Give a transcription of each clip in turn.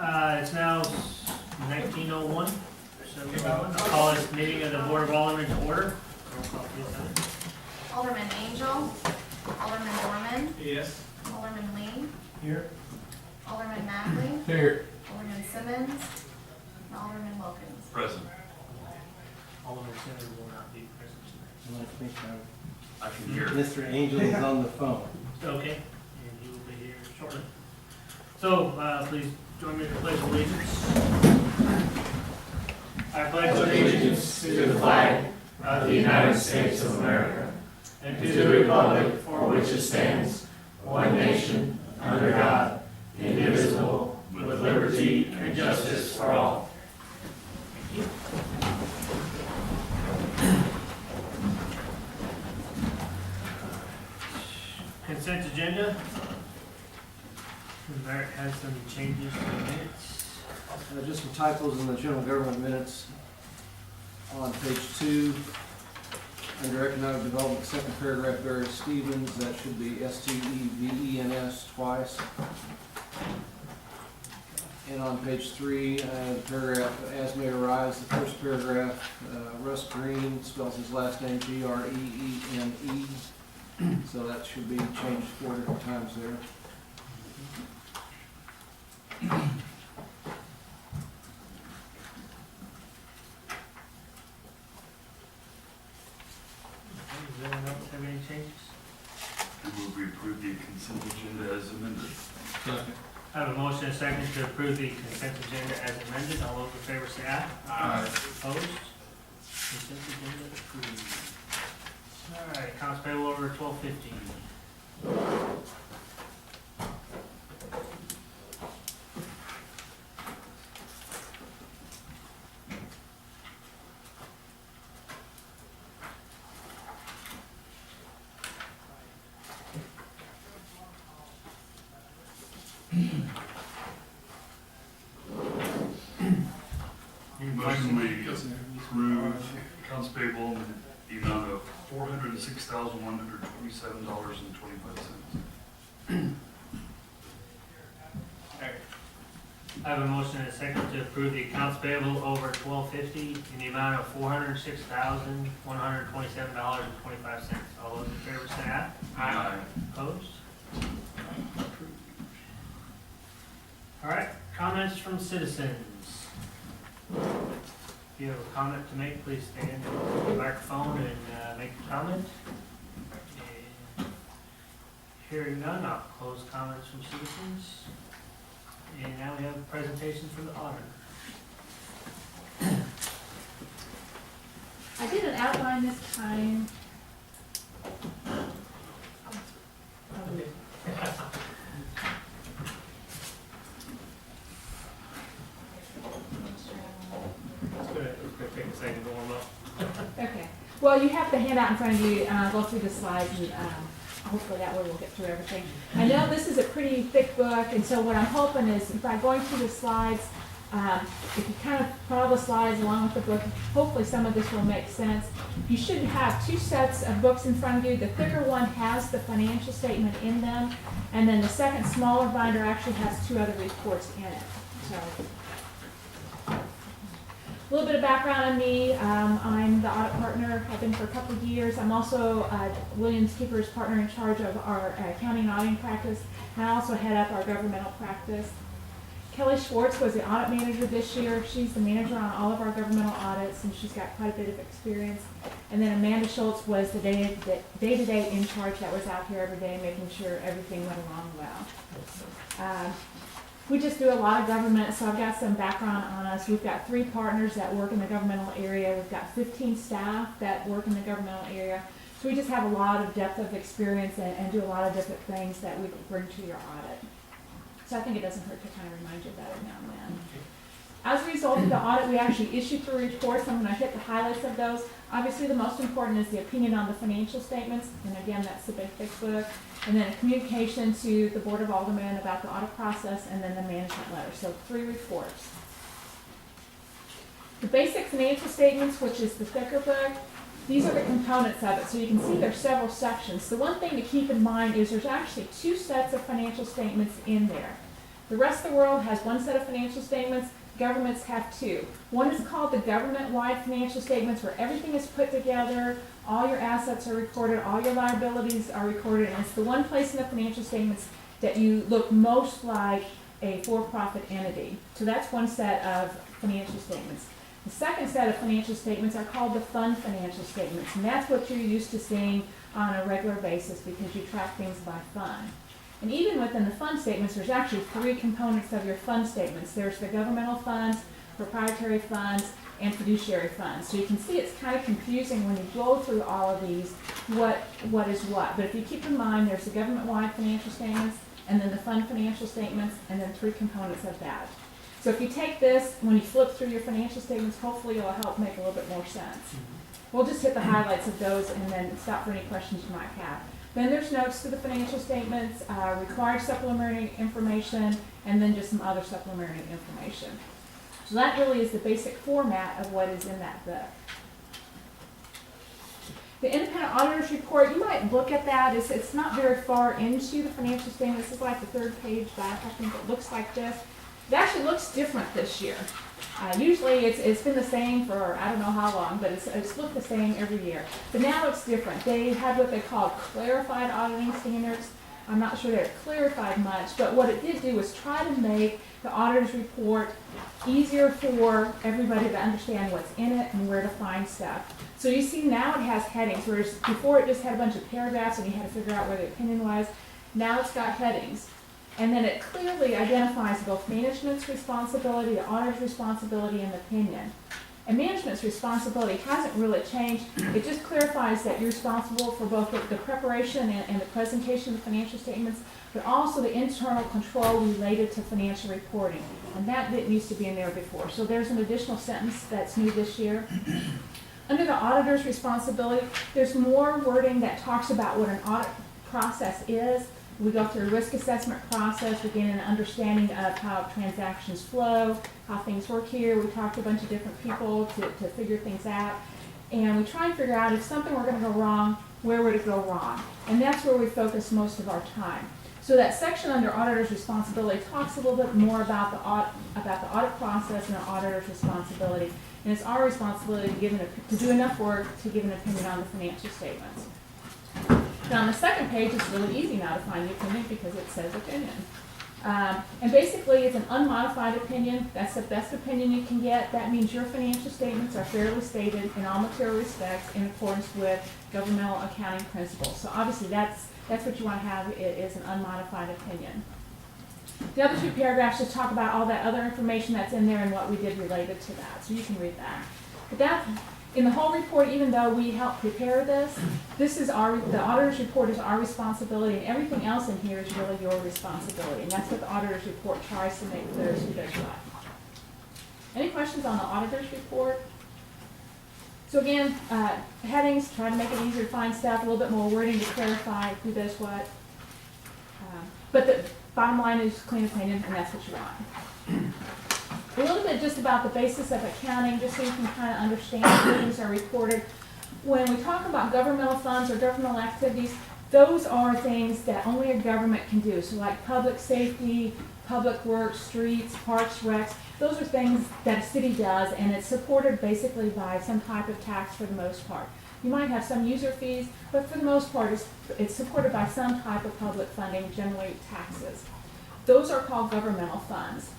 It's now 19:01. I'll call this meeting of the Board of Aldermen to order. Roll call, please. Alderman Angel. Alderman Dorman. Yes. Alderman Lee. Here. Alderman Mackley. Here. Alderman Simmons. And Alderman Wilkins. Present. Alderman Simmons will not be present I think I can hear. Mr. Angel is on the phone. tonight. Okay, and he will be here shortly. So, please join me in the pledge of allegiance. I pledge allegiance to the flag of the United States of America and to the republic for which it stands, one nation, under God, indivisible, with liberty and justice for all. Consent agenda. Merit has some changes to the minutes. Just some typos in the general government minutes. On page 2, under economic development, second paragraph, Barry Stevens, that should be S-T-E-V-E-N-S twice. And on page 3, the paragraph, as may arise, the first paragraph, Russ Green spells his last name G-R-E-E-N-E. So that should be changed 4 different times there. Does anyone else have any changes? I move we approve the consent agenda as amended. I have a motion and a second to approve the consent agenda as amended. All those in favor say aye. Aye. Opposed? Consent agenda approved. All right, accounts payable over 1250. Any Motion questions? we approve accounts payable in the amount of $406,127.25. I have a motion and a second to approve the accounts payable over 1250 in the amount of $406,127.25. All those in favor say aye. Aye. Opposed? Approved. All right, comments from citizens. If you have a comment to make, please stand at the microphone and make your comment. And hearing none, I'll close comments from citizens. And now we have a presentation from the auditor. I did an outline this time. It's gonna take a second to warm up. Okay. Well, you have the handout in front of you. Go through the slides, and hopefully that way we'll get through everything. I know this is a pretty thick book, and so what I'm hoping is by going through the slides, if you kind of follow the slides along with the book, hopefully some of this will make sense. You should have 2 sets of books in front of you. The thicker one has the financial statement in them, and then the second smaller binder actually has 2 other reports in it. So, a little bit of background on me. I'm the audit partner. I've been for a couple of years. I'm also Williams Keeper's partner in charge of our accounting and auditing practice, and I also head up our governmental practice. Kelly Schwartz was the audit manager this year. She's the manager on all of our governmental audits, and she's got quite a bit of experience. And then Amanda Schultz was the day-to-day in charge that was out here every day making sure everything went along well. We just do a lot of government, so I've got some background on us. We've got 3 partners that work in the governmental area. We've got 15 staff that work in the governmental area. So we just have a lot of depth of experience and do a lot of different things that we can bring to your audit. So I think it doesn't hurt to kind of remind you of that now and then. As a result of the audit, we actually issue 3 reports. I'm going to hit the highlights of those. Obviously, the most important is the opinion on the financial statements, and again, that's the big thick book. And then a communication to the Board of Aldermen about the audit process, and then the management letter. So 3 reports. The basic financial statements, which is the thicker book, these are the components of it. So you can see there's several sections. The one thing to keep in mind is there's actually 2 sets of financial statements in there. The rest of the world has one set of financial statements, governments have two. One is called the government-wide financial statements, where everything is put together, all your assets are recorded, all your liabilities are recorded, and it's the one place in the financial statements that you look most like a for-profit entity. So that's one set of financial statements. The second set of financial statements are called the fund financial statements, and that's what you're used to seeing on a regular basis because you track things by fund. And even within the fund statements, there's actually three components of your fund statements. There's the governmental funds, proprietary funds, and fiduciary funds. So you can see it's kind of confusing when you go through all of these, what is what. But if you keep in mind, there's the government-wide financial statements, and then the fund financial statements, and then three components of that. So if you take this, when you flip through your financial statements, hopefully it'll help make a little bit more sense. We'll just hit the highlights of those and then stop for any questions you might have. Then there's notes to the financial statements, required supplementary information, and then just some other supplementary information. So that really is the basic format of what is in that book. The independent auditor's report, you might look at that. It's not very far into the financial statement. This is like the third page back. I think it looks like this. It actually looks different this year. Usually it's been the same for I don't know how long, but it's looked the same every year. But now it's different. They have what they call clarified auditing standards. I'm not sure they're clarified much, but what it did do was try to make the auditor's report easier for everybody to understand what's in it and where to find stuff. So you see now it has headings, whereas before it just had a bunch of paragraphs and you had to figure out where the opinion was. Now it's got headings. And then it clearly identifies both management's responsibility, the auditor's responsibility, and the opinion. And management's responsibility hasn't really changed. It just clarifies that you're responsible for both the preparation and the presentation of the financial statements, but also the internal control related to financial reporting. And that didn't used to be in there before. So there's an additional sentence that's new this year. Under the auditor's responsibility, there's more wording that talks about what an audit process is. We go through a risk assessment process. We gain an understanding of how transactions flow, how things work here. We talk to a bunch of different people to figure things out. And we try and figure out if something were going to go wrong, where would it go wrong? And that's where we focus most of our time. So that section under auditor's responsibility talks a little bit more about the audit process and the auditor's responsibility. And it's our responsibility to do enough work to give an opinion on the financial statements. Now on the second page, it's really easy now to find the opinion because it says opinion. And basically, it's an unmodified opinion. That's the best opinion you can get. That means your financial statements are fairly stated in all material respects in accordance with governmental accounting principles. So obviously, that's what you want to have is an unmodified opinion. The other two paragraphs just talk about all that other information that's in there and what we did related to that. So you can read that. But that, in the whole report, even though we helped prepare this, the auditor's report is our responsibility, and everything else in here is really your responsibility. And that's what the auditor's report tries to make clear who does what. Any questions on the auditor's report? So again, headings, try to make it easier to find stuff, a little bit more wording to clarify who does what. But the bottom line is clean opinion, and that's what you want. A little bit just about the basis of accounting, just so you can kind of understand how things are reported. When we talk about governmental funds or governmental activities, those are things that only a government can do. So like public safety, public works, streets, parks, recs, those are things that a city does, and it's supported basically by some type of tax for the most part. You might have some user fees, but for the most part, it's supported by some type of public funding, generally taxes. Those are called governmental funds.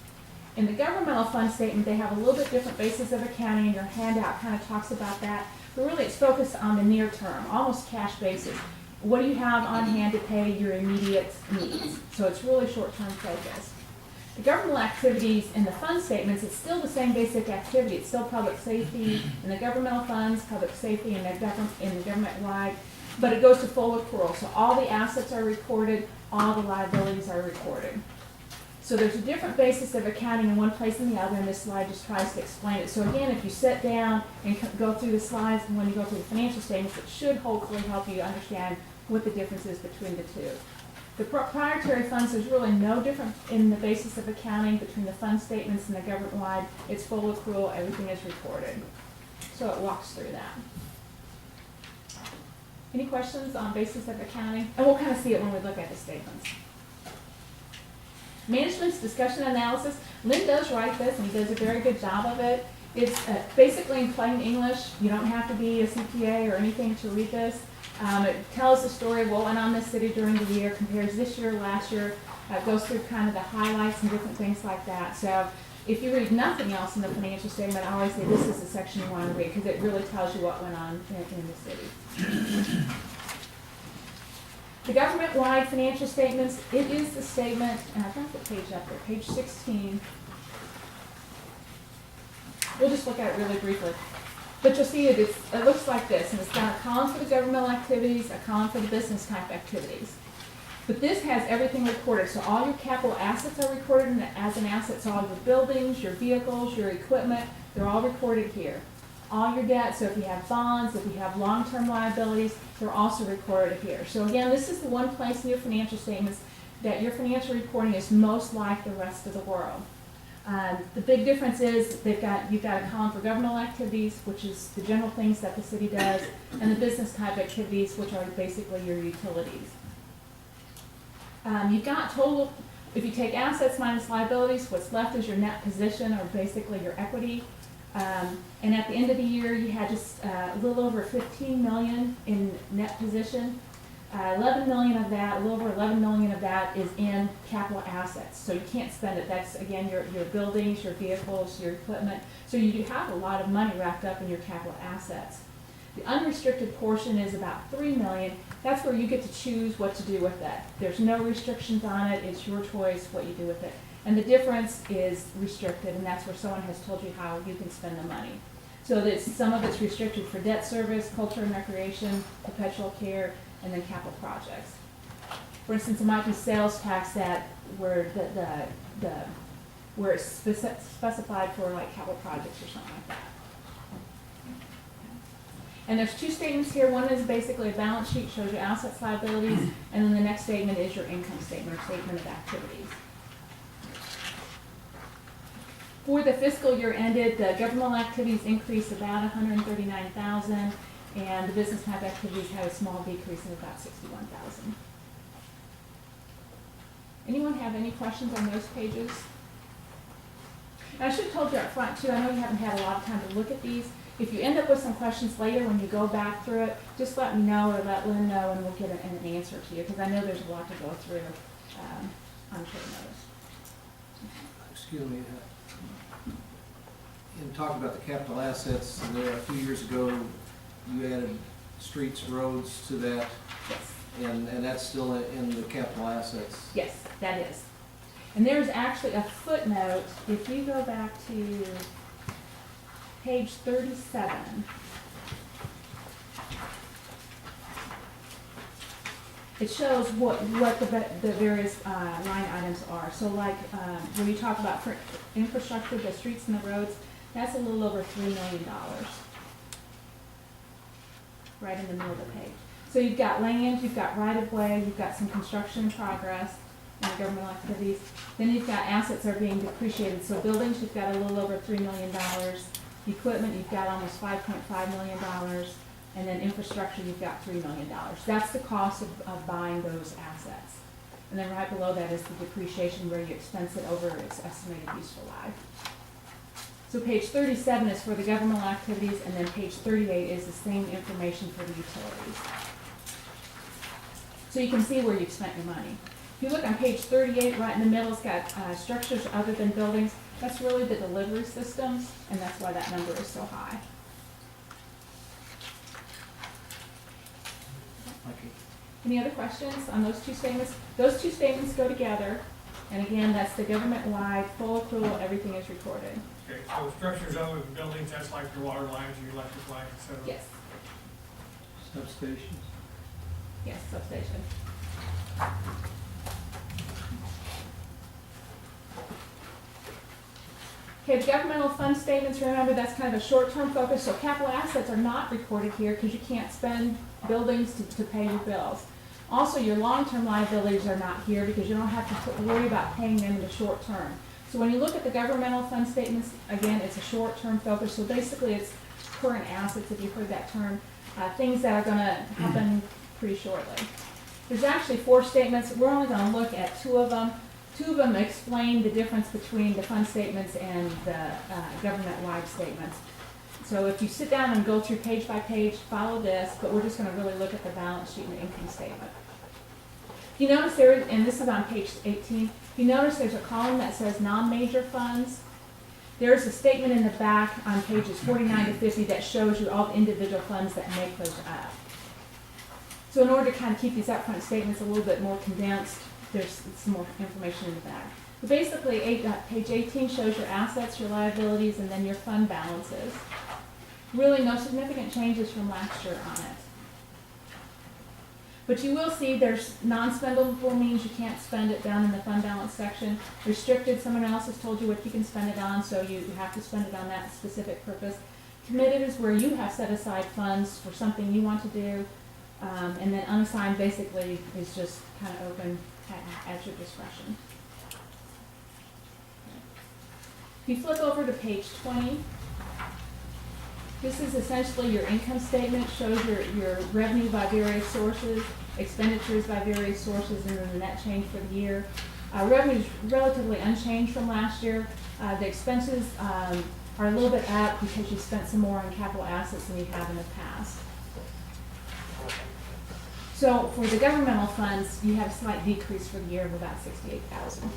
In the governmental fund statement, they have a little bit different basis of accounting, and your handout kind of talks about that. But really, it's focused on the near term, almost cash basis. What do you have on hand to pay your immediate needs? So it's really short-term focused. The governmental activities in the fund statements, it's still the same basic activity. It's still public safety in the governmental funds, public safety in the government-wide, but it goes to full accrual. So all the assets are recorded, all the liabilities are recorded. So there's a different basis of accounting in one place than the other, and this slide just tries to explain it. So again, if you sit down and go through the slides, and when you go through the financial statements, it should hopefully help you understand what the difference is between the two. The proprietary funds, there's really no difference in the basis of accounting between the fund statements and the government-wide. It's full accrual, everything is recorded. So it walks through that. Any questions on basis of accounting? And we'll kind of see it when we look at the statements. Management's discussion analysis, Lynn does write this, and he does a very good job of it. It's basically in plain English. You don't have to be a CPA or anything to read this. It tells the story of what went on in this city during the year, compares this year, last year, goes through kind of the highlights and different things like that. So if you read nothing else in the financial statement, I always say this is the section you want to read, because it really tells you what went on in the city. The government-wide financial statements, it is the statement, and I've got the page up there, page 16. We'll just look at it really briefly. But you'll see it looks like this, and it's got a column for the governmental activities, a column for the business type activities. But this has everything recorded, so all your capital assets are recorded as an asset, so all your buildings, your vehicles, your equipment, they're all recorded here. All your debt, so if you have bonds, if you have long-term liabilities, they're also recorded here. So again, this is the one place in your financial statements that your financial reporting is most like the rest of the world. The big difference is you've got a column for governmental activities, which is the general things that the city does, and the business type activities, which are basically your utilities. You've got total, if you take assets minus liabilities, what's left is your net position, or basically your equity. And at the end of the year, you had just a little over 15 million in net position. 11 million of that, a little over 11 million of that is in capital assets. So you can't spend it. That's, again, your buildings, your vehicles, your equipment. So you do have a lot of money wrapped up in your capital assets. The unrestricted portion is about 3 million. That's where you get to choose what to do with that. There's no restrictions on it. It's your choice what you do with it. And the difference is restricted, and that's where someone has told you how you can spend the money. So that some of it's restricted for debt service, culture and recreation, perpetual care, and then capital projects. For instance, it might be sales tax that where where it's specified for like capital projects or something like that. And there's two statements here. One is basically a balance sheet, shows your assets, liabilities, and then the next statement is your income statement or statement of activities. For the fiscal year ended, the governmental activities increased about 139,000, and the business type activities had a small decrease of about 61,000. Anyone have any questions on those pages? And I should have told you up front too, I know you haven't had a lot of time to look at these. If you end up with some questions later when you go back through it, just let me know or let Lynn know, and we'll get an answer to you, because I know there's a lot to go through on short notice. Excuse me. In talking about the capital assets, a few years ago, you added streets, roads to that, Yes. and that's still in the capital assets. Yes, that is. And there's actually a footnote, if you go back to page 37. It shows what the various line items are. So like when you talk about infrastructure, the streets and the roads, that's a little over $3 million. Right in the middle of the page. So you've got land, you've got right-of-way, you've got some construction in progress and governmental activities. Then you've got assets that are being depreciated. So buildings, you've got a little over $3 million. Equipment, you've got almost $5.5 million. And then infrastructure, you've got $3 million. That's the cost of buying those assets. And then right below that is the depreciation where you expense it over its estimated useful life. So page 37 is for the governmental activities, and then page 38 is the same information for the utilities. So you can see where you've spent your money. If you look on page 38, right in the middle, it's got structures other than buildings. That's really the delivery systems, and that's why that number is so high. Okay. Any other questions on those two statements? Those two statements go together, and again, that's the government-wide, full accrual, everything is recorded. Okay, so structures other than buildings, that's like your water lines, your electric lines, et cetera? Yes, Substations. yes, substation. Okay, the governmental fund statements, remember that's kind of a short-term focus, so capital assets are not recorded here because you can't spend buildings to pay your bills. Also, your long-term liabilities are not here because you don't have to worry about paying them in the short term. So when you look at the governmental fund statements, again, it's a short-term focus, so basically it's current assets, if you've heard that term, things that are going to happen pretty shortly. There's actually 4 statements. We're only going to look at 2 of them. Two of them explain the difference between the fund statements and the government-wide statements. So if you sit down and go through page by page, follow this, but we're just gonna really look at the balance sheet and the income statement. You notice there, and this is on page 18, you notice there's a column that says non-major funds. There's a statement in the back on pages 49 to 50 that shows you all the individual funds that make those up. So in order to kind of keep these upfront statements a little bit more condensed, there's some more information in the back. But basically, page 18 shows your assets, your liabilities, and then your fund balances. Really no significant changes from last year on it. But you will see there's non-spendable means you can't spend it down in the fund balance section. Restricted, someone else has told you what you can spend it on, so you have to spend it on that specific purpose. Committed is where you have set aside funds for something you want to do. And then unassigned basically is just kind of open at your discretion. If you flip over to page 20, this is essentially your income statement, shows your revenue by various sources, expenditures by various sources, and then the net change for the year. Revenue is relatively unchanged from last year. The expenses are a little bit up because you spent some more on capital assets than you have in the past. So for the governmental funds, you have a slight decrease for the year of about $68,000.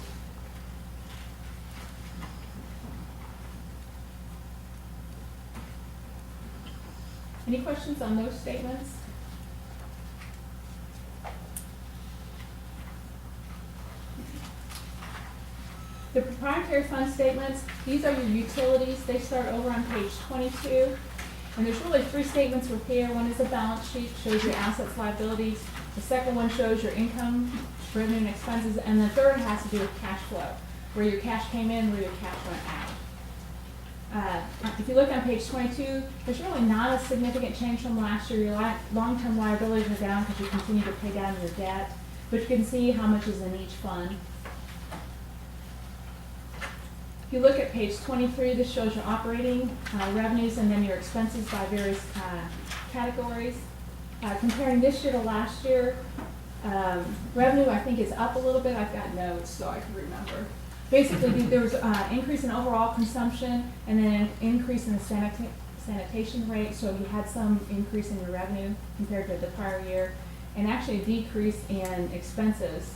Any questions on those statements? The proprietary fund statements, these are your utilities. They start over on page 22. And there's really three statements with here. One is a balance sheet, shows your assets, liabilities. The second one shows your income, revenue, and expenses. And the third has to do with cash flow, where your cash came in, where your cash went out. If you look on page 22, there's really not a significant change from last year. Your long-term liabilities are down because you continue to pay down your debt. But you can see how much is in each fund. If you look at page 23, this shows your operating revenues and then your expenses by various categories. Comparing this year to last year, revenue I think is up a little bit. I've got notes so I can remember. Basically, there was an increase in overall consumption and then an increase in the sanitation rate, so you had some increase in your revenue compared to the prior year, and actually a decrease in expenses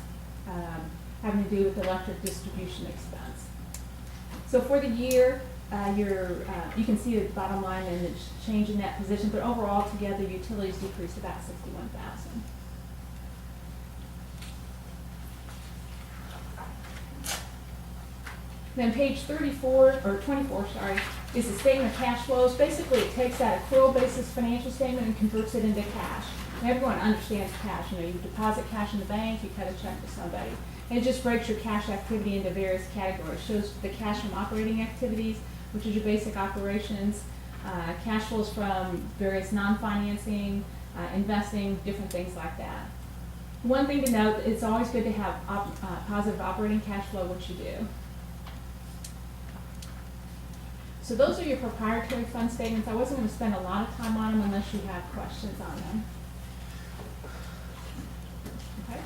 having to do with electric distribution expense. So for the year, you can see the bottom line and the change in that position, but overall together, utilities decreased about $61,000. Then page 24, or 24, sorry, is the statement of cash flows. Basically, it takes that accrual basis financial statement and converts it into cash. And everyone understands cash. You deposit cash in the bank, you cut a check to somebody. And it just breaks your cash activity into various categories. Shows the cash from operating activities, which is your basic operations, cash flows from various non-financing, investing, different things like that. One thing to note, it's always good to have positive operating cash flow, which you do. So those are your proprietary fund statements. I wasn't going to spend a lot of time on them unless you have questions on them. Okay.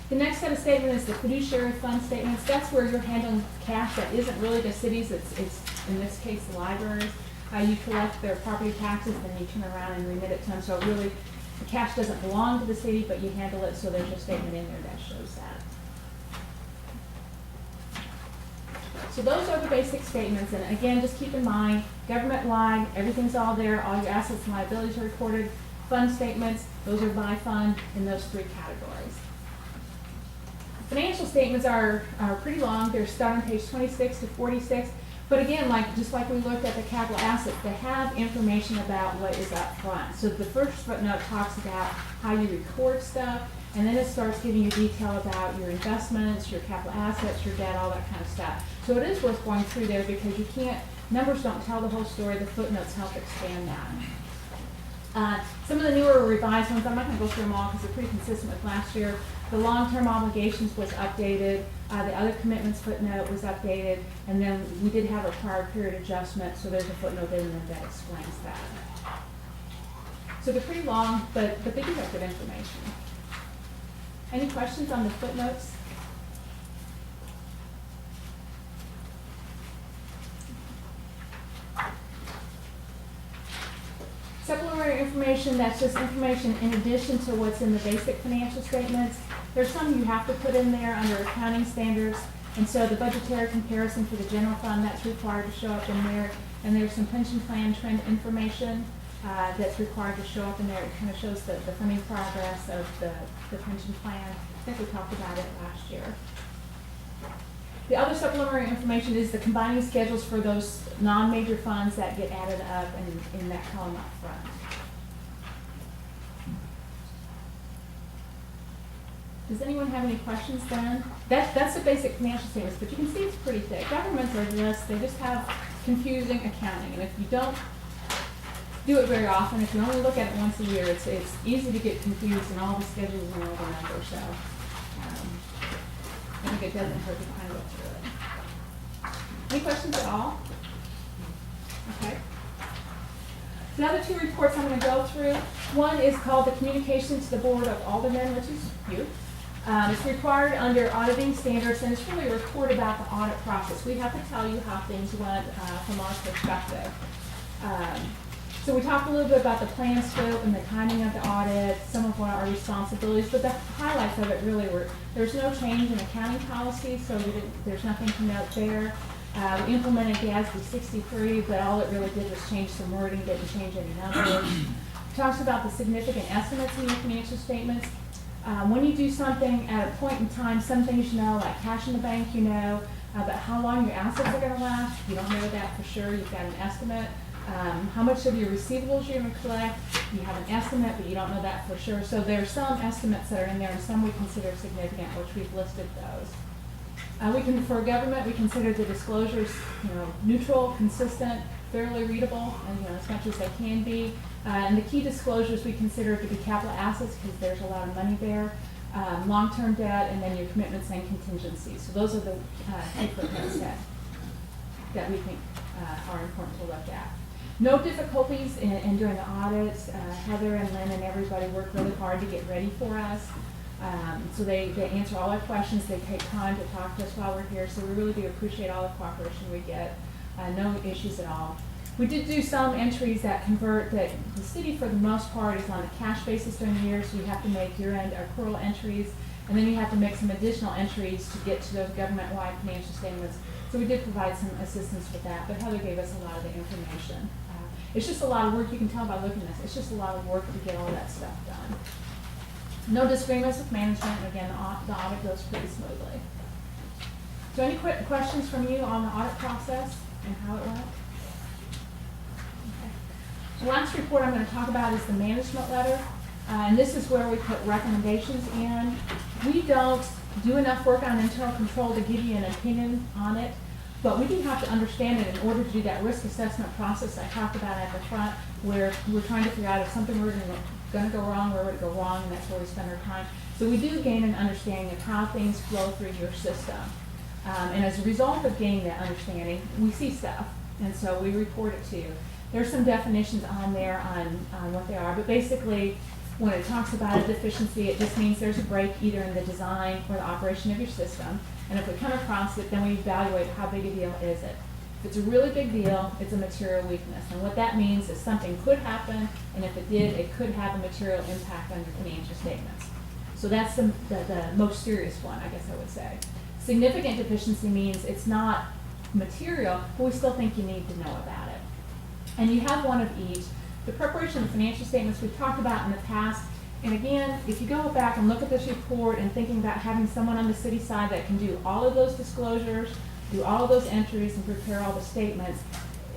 The next set of statements is the fiduciary fund statements. That's where you're handling cash that isn't really the cities. It's in this case the libraries. You collect their property taxes, then you turn around and remit it to them. So really, the cash doesn't belong to the city, but you handle it. So there's a statement in there that shows that. So those are the basic statements, and again, just keep in mind, government-wide, everything's all there, all your assets and liabilities are recorded. Fund statements, those are by fund in those three categories. Financial statements are pretty long. They're starting on page 26 to 46, but again, just like we looked at the capital assets, they have information about what is up front. So the first footnote talks about how you record stuff, and then it starts giving you detail about your investments, your capital assets, your debt, all that kind of stuff. So it is worth going through there because numbers don't tell the whole story, the footnotes help expand that. Some of the newer revised ones, I'm not going to go through them all because they're pretty consistent with last year. The long-term obligations was updated, the other commitments footnote was updated, and then we did have a prior period adjustment, so there's a footnote in there that explains that. So they're pretty long, but they do have good information. Any questions on the footnotes? Supplementary information, that's just information in addition to what's in the basic financial statements. There's some you have to put in there under accounting standards, and so the budgetary comparison for the general fund, that's required to show up in there. And there's some pension plan trend information that's required to show up in there. It kind of shows the funding progress of the pension plan. I think we talked about it last year. The other supplementary information is the combining schedules for those non-major funds that get added up in that column up front. Does anyone have any questions then? That's the basic financial statements, but you can see it's pretty thick. Governments are they just have confusing accounting, and if you don't do it very often, if you only look at it once a year, it's easy to get confused in all the schedules and all the numbers, so I think it doesn't hurt to kind of go through it. Any questions at all? Okay. The other two reports I'm going to go through, one is called the Communication to the Board of Aldermen, which is you. It's required under auditing standards, and it's really a report about the audit process. We have to tell you how things went from our perspective. So we talked a little bit about the plan scope and the timing of the audit, some of what our responsibilities, but the highlights of it really were, there's no change in accounting policy, so there's nothing to note there. We implemented GASB 63, but all it really did was change some wording, didn't change any numbers. Talks about the significant estimates in your financial statements. When you do something at a point in time, some things you know, like cash in the bank, you know, but how long your assets are going to last, you don't know that for sure. You've got an estimate. How much of your receivables you're going to collect, you have an estimate, but you don't know that for sure. So there are some estimates that are in there, and some we consider significant, which we've listed those. For government, we consider the disclosures, neutral, consistent, fairly readable, and as much as they can be. And the key disclosures we consider to be capital assets, because there's a lot of money there, long-term debt, and then your commitments and contingencies. So those are the key footnotes that we think are important to look at. No difficulties in doing the audits. Heather and Lynn and everybody work really hard to get ready for us. So they answer all our questions. They take time to talk to us while we're here. So we really do appreciate all the cooperation we get. No issues at all. We did do some entries that convert that the city, for the most part, is on a cash basis during the year. So you have to make year-end accrual entries, and then you have to make some additional entries to get to those government-wide financial statements. So we did provide some assistance with that, but Heather gave us a lot of the information. It's just a lot of work. You can tell by looking at this. It's just a lot of work to get all that stuff done. No disagreements with management. Again, the audit goes pretty smoothly. So any quick questions from you on the audit process and how it went? Okay. The last report I'm going to talk about is the management letter. And this is where we put recommendations in. We don't do enough work on internal control to give you an opinion on it, but we do have to understand it in order to do that risk assessment process I talked about at the front, where we're trying to figure out if something were going to go wrong, where would it go wrong, and that's where we spend our time. So we do gain an understanding of how things flow through your system. And as a result of gaining that understanding, we see stuff, and so we report it to you. There's some definitions on there on what they are, but basically, when it talks about a deficiency, it just means there's a break either in the design or the operation of your system. And if we come across it, then we evaluate how big a deal is it. If it's a really big deal, it's a material weakness. And what that means is something could happen, and if it did, it could have a material impact on your financial statements. So that's the most serious one, I guess I would say. Significant deficiency means it's not material, but we still think you need to know about it. And you have one of each. The preparation of financial statements we've talked about in the past. And again, if you go back and look at this report and thinking about having someone on the city side that can do all of those disclosures, do all of those entries, and prepare all the statements,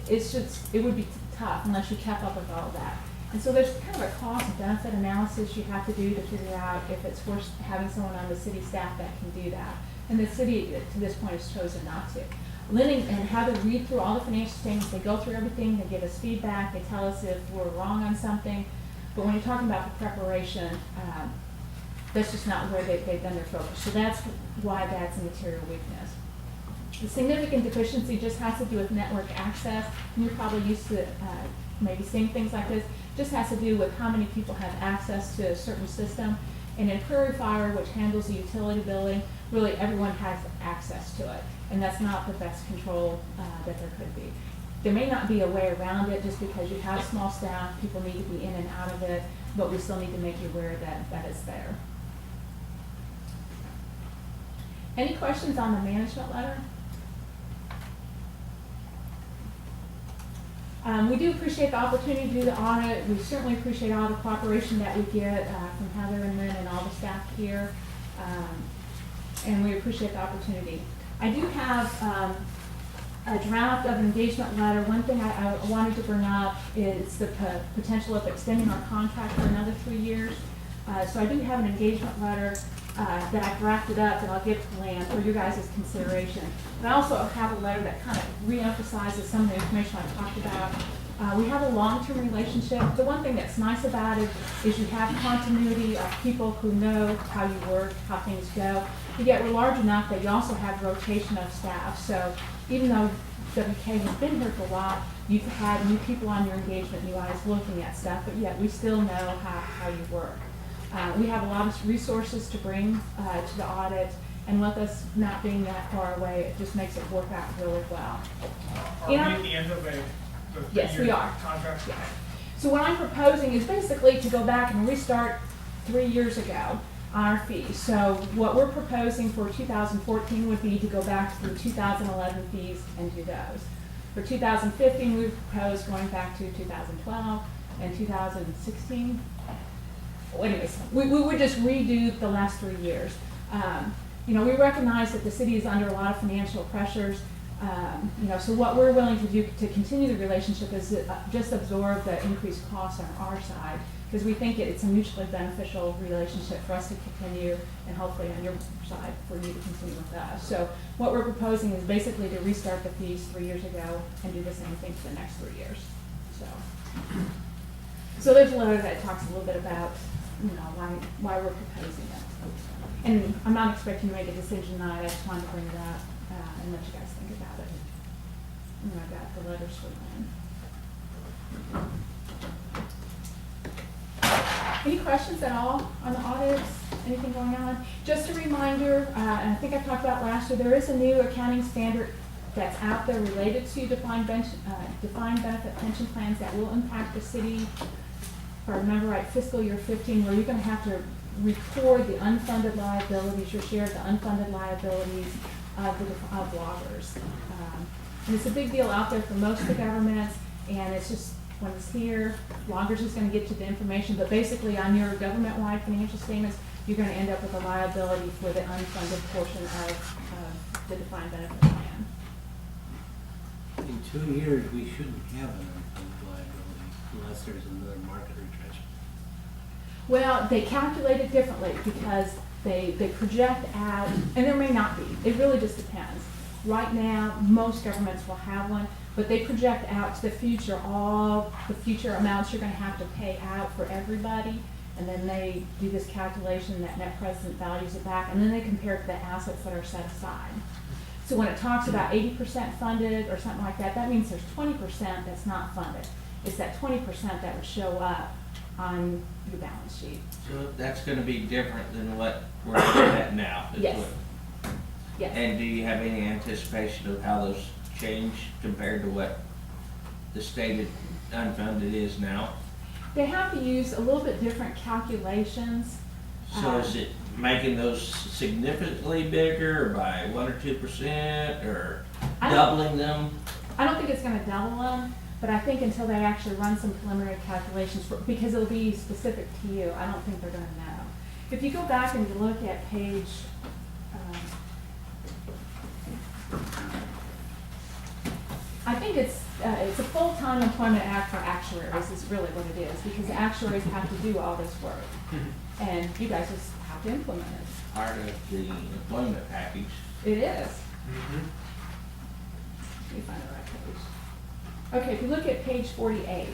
it would be tough unless you kept up with all of that. And so there's kind of a cost and benefit analysis you have to do to figure out if it's worth having someone on the city staff that can do that. And the city, to this point, has chosen not to. Lynn and Heather read through all the financial statements. They go through everything. They give us feedback. They tell us if we're wrong on something. But when you're talking about the preparation, that's just not where they've done their focus. So that's why that's a material weakness. The significant deficiency just has to do with network access. And you're probably used to maybe seeing things like this. It just has to do with how many people have access to a certain system. And in Prairie Fire, which handles the utility billing, really everyone has access to it. And that's not the best control that there could be. There may not be a way around it just because you have small staff, people need to be in and out of it, but we still need to make you aware that it's there. Any questions on the management letter? We do appreciate the opportunity to do the audit. We certainly appreciate all the cooperation that we get from Heather and Lynn and all the staff here. And we appreciate the opportunity. I do have a draft of an engagement letter. One thing I wanted to bring up is the potential of extending our contract for another 3 years. So I do have an engagement letter that I drafted up that I'll give to Lynn for your guys' consideration. But I also have a letter that kind of reemphasizes some of the information I talked about. We have a long-term relationship. The one thing that's nice about it is you have continuity of people who know how you work, how things go. Yet we're large enough that you also have rotation of staff. So even though WK has been here for a while, you've had new people on your engagement, new eyes looking at stuff, but yet we still know how you work. We have a lot of resources to bring to the audit, and with us not being that far away, it just makes it work out really well. Are we at the end of the Yes, we three-year are. contract? Yes. So what I'm proposing is basically to go back and restart 3 years ago on our fees. So what we're proposing for 2014 would be to go back to the 2011 fees and do those. For 2015, we proposed going back to 2012 and 2016. Well, anyways, we would just redo the last 3 years. You know, we recognize that the city is under a lot of financial pressures. You know, so what we're willing to do to continue the relationship is just absorb the increased costs on our side, because we think it's a mutually beneficial relationship for us to continue, and hopefully on your side for you to continue with us. So what we're proposing is basically to restart the fees 3 years ago and do the same thing for the next 3 years. So there's a letter that talks a little bit about, you know, why we're proposing it. And I'm not expecting to make a decision tonight. I just wanted to bring it up and let you guys think about it. And then I've got the letters for Lynn. Any questions at all on the audits? Anything going on? Just a reminder, and I think I talked about last year, there is a new accounting standard that's out there related to defined benefit pension plans that will impact the city, if I remember right, fiscal year 15, where you're going to have to record the unfunded liabilities, your share of the unfunded liabilities of loggers. And it's a big deal out there for most of the governments, and it's just, when it's here, loggers is going to get you the information, but basically on your government-wide financial statements, you're going to end up with a liability for the unfunded portion of the defined benefit plan. In 2 years, we shouldn't have an unfunded liability unless there's another market retrenchment. Well, they calculate it differently because they project out, and there may not be. It really just depends. Right now, most governments will have one, but they project out to the future all the future amounts you're going to have to pay out for everybody, and then they do this calculation that net present values it back, and then they compare it to the assets that are set aside. So when it talks about 80% funded or something like that, that means there's 20% that's not funded. It's that 20% that would show up on your balance sheet. So that's gonna be different than what we're looking at now? is Yes. what- Yes. And do you have any anticipation of how those change compared to what the stated unfunded is now? They have to use a little bit different calculations. So is it making those significantly bigger by 1 or 2% or I don't- doubling them? I don't think it's gonna double them, but I think until they actually run some preliminary calculations, because it'll be specific to you, I don't think they're gonna know. If you go back and you look at page, I think it's a full-time employment act for actuaries is really what it is, because the actuaries have to do all this work. And you guys just have to implement it. Part of the employment package. It is. Let me find the right page. Okay, if you look at page 48,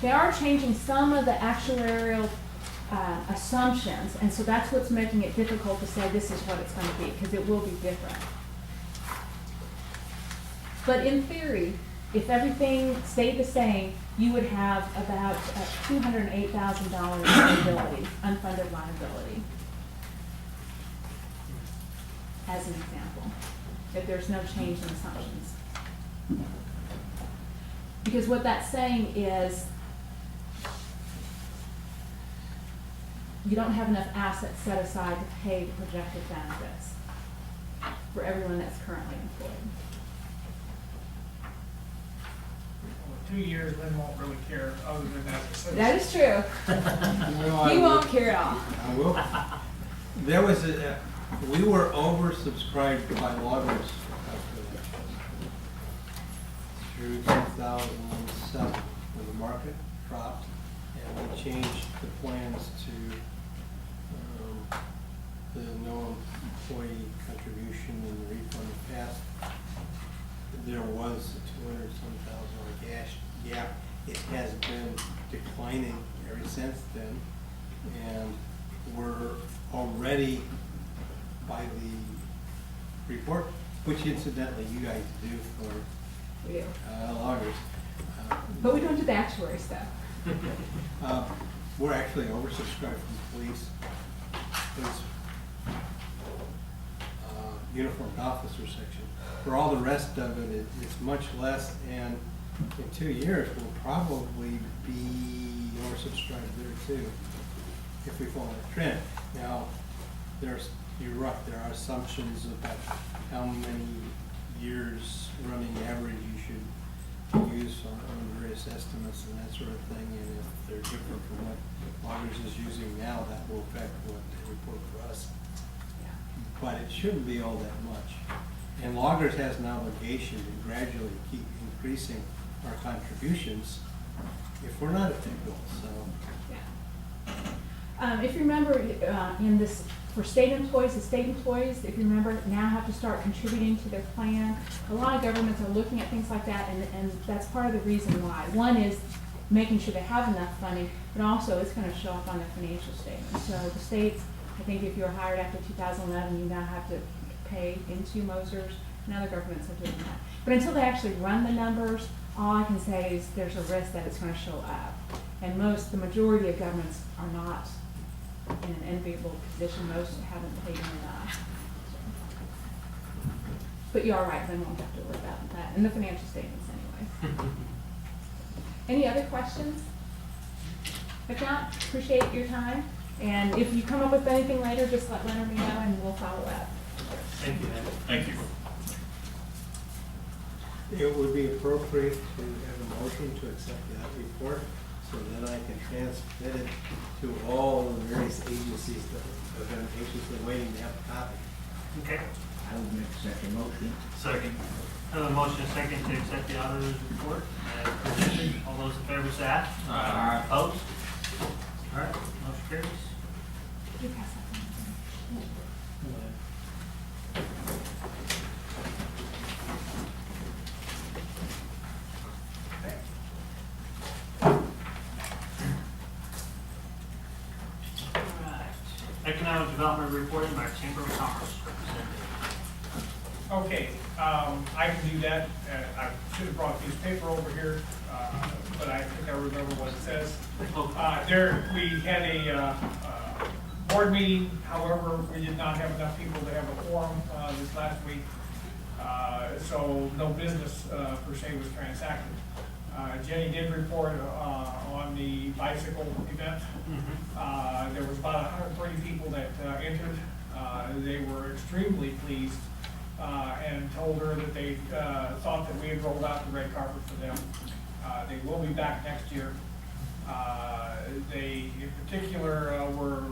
they are changing some of the actuarial assumptions, and so that's what's making it difficult to say this is what it's going to be, because it will be different. But in theory, If everything stayed the same, you would have about $208,000 liability, unfunded liability. As an example, if there's no change in assumptions. Because what that's saying is you don't have enough assets set aside to pay the projected benefits for everyone that's currently employed. Well, 2 years, Lynn won't really care, other than as a citizen. That is true. Well, He won't care at all. I will. There was we were oversubscribed by loggers through 2007 when the market dropped, and we changed the plans to the no employee contribution and the refund passed. There was a $200-some thousand gap. It has been declining ever since then, and we're already by the report, which incidentally you guys do for We do. loggers. But we don't do the actuary stuff. We're actually oversubscribed from police. Uniformed officer section. For all the rest of it, it's much less, and in 2 years, we'll probably be oversubscribed there too, if we follow the trend. Now, you're right, there are assumptions about how many years running average you should use on various estimates and that sort of thing, and if they're different from what loggers is using now, that will affect what they report for us. But it shouldn't be all that much. And loggers has an obligation to gradually keep increasing our contributions if we're not at that goal, so. Yeah. If you remember, in this, for state employees, the state employees, if you remember, now have to start contributing to their plan. A lot of governments are looking at things like that, and that's part of the reason why. One is making sure they have enough funding, but also it's gonna show up on the financial statement. So the states, I think if you were hired after 2011, you now have to pay into Mosers, and other governments are doing that. But until they actually run the numbers, all I can say is there's a risk that it's going to show up. And the majority of governments are not in an enviable position. Most haven't paid enough. But you are right, then won't have to worry about that in the financial statements anyway. Any other questions? If not, appreciate your time. And if you come up with anything later, just let Leonard know and we'll follow up. Thank you, Ed. Thank you. It would be appropriate to have a motion to accept that report, so that I can transmit it to all the various agencies that have been anxiously waiting to have a copy. Okay. I would make a second motion. Second. I have a motion and a second to accept the auditor's report as presented. All those in favor say aye. Aye. Opposed? All right, motion carries. Could you pass that one? All right. Economic development reporting by Chamber of Commerce representative. Okay, I can do that. I should have brought a piece of paper over here, but I think I remember what it says. We had a board meeting, however, we did not have enough people to have a quorum this last week. So no business per se was transacted. Jenny did report on the bicycle event. There was about 130 people that entered. They were extremely pleased and told her that they thought that we had rolled out the red carpet for them. They will be back next year. They, in particular, were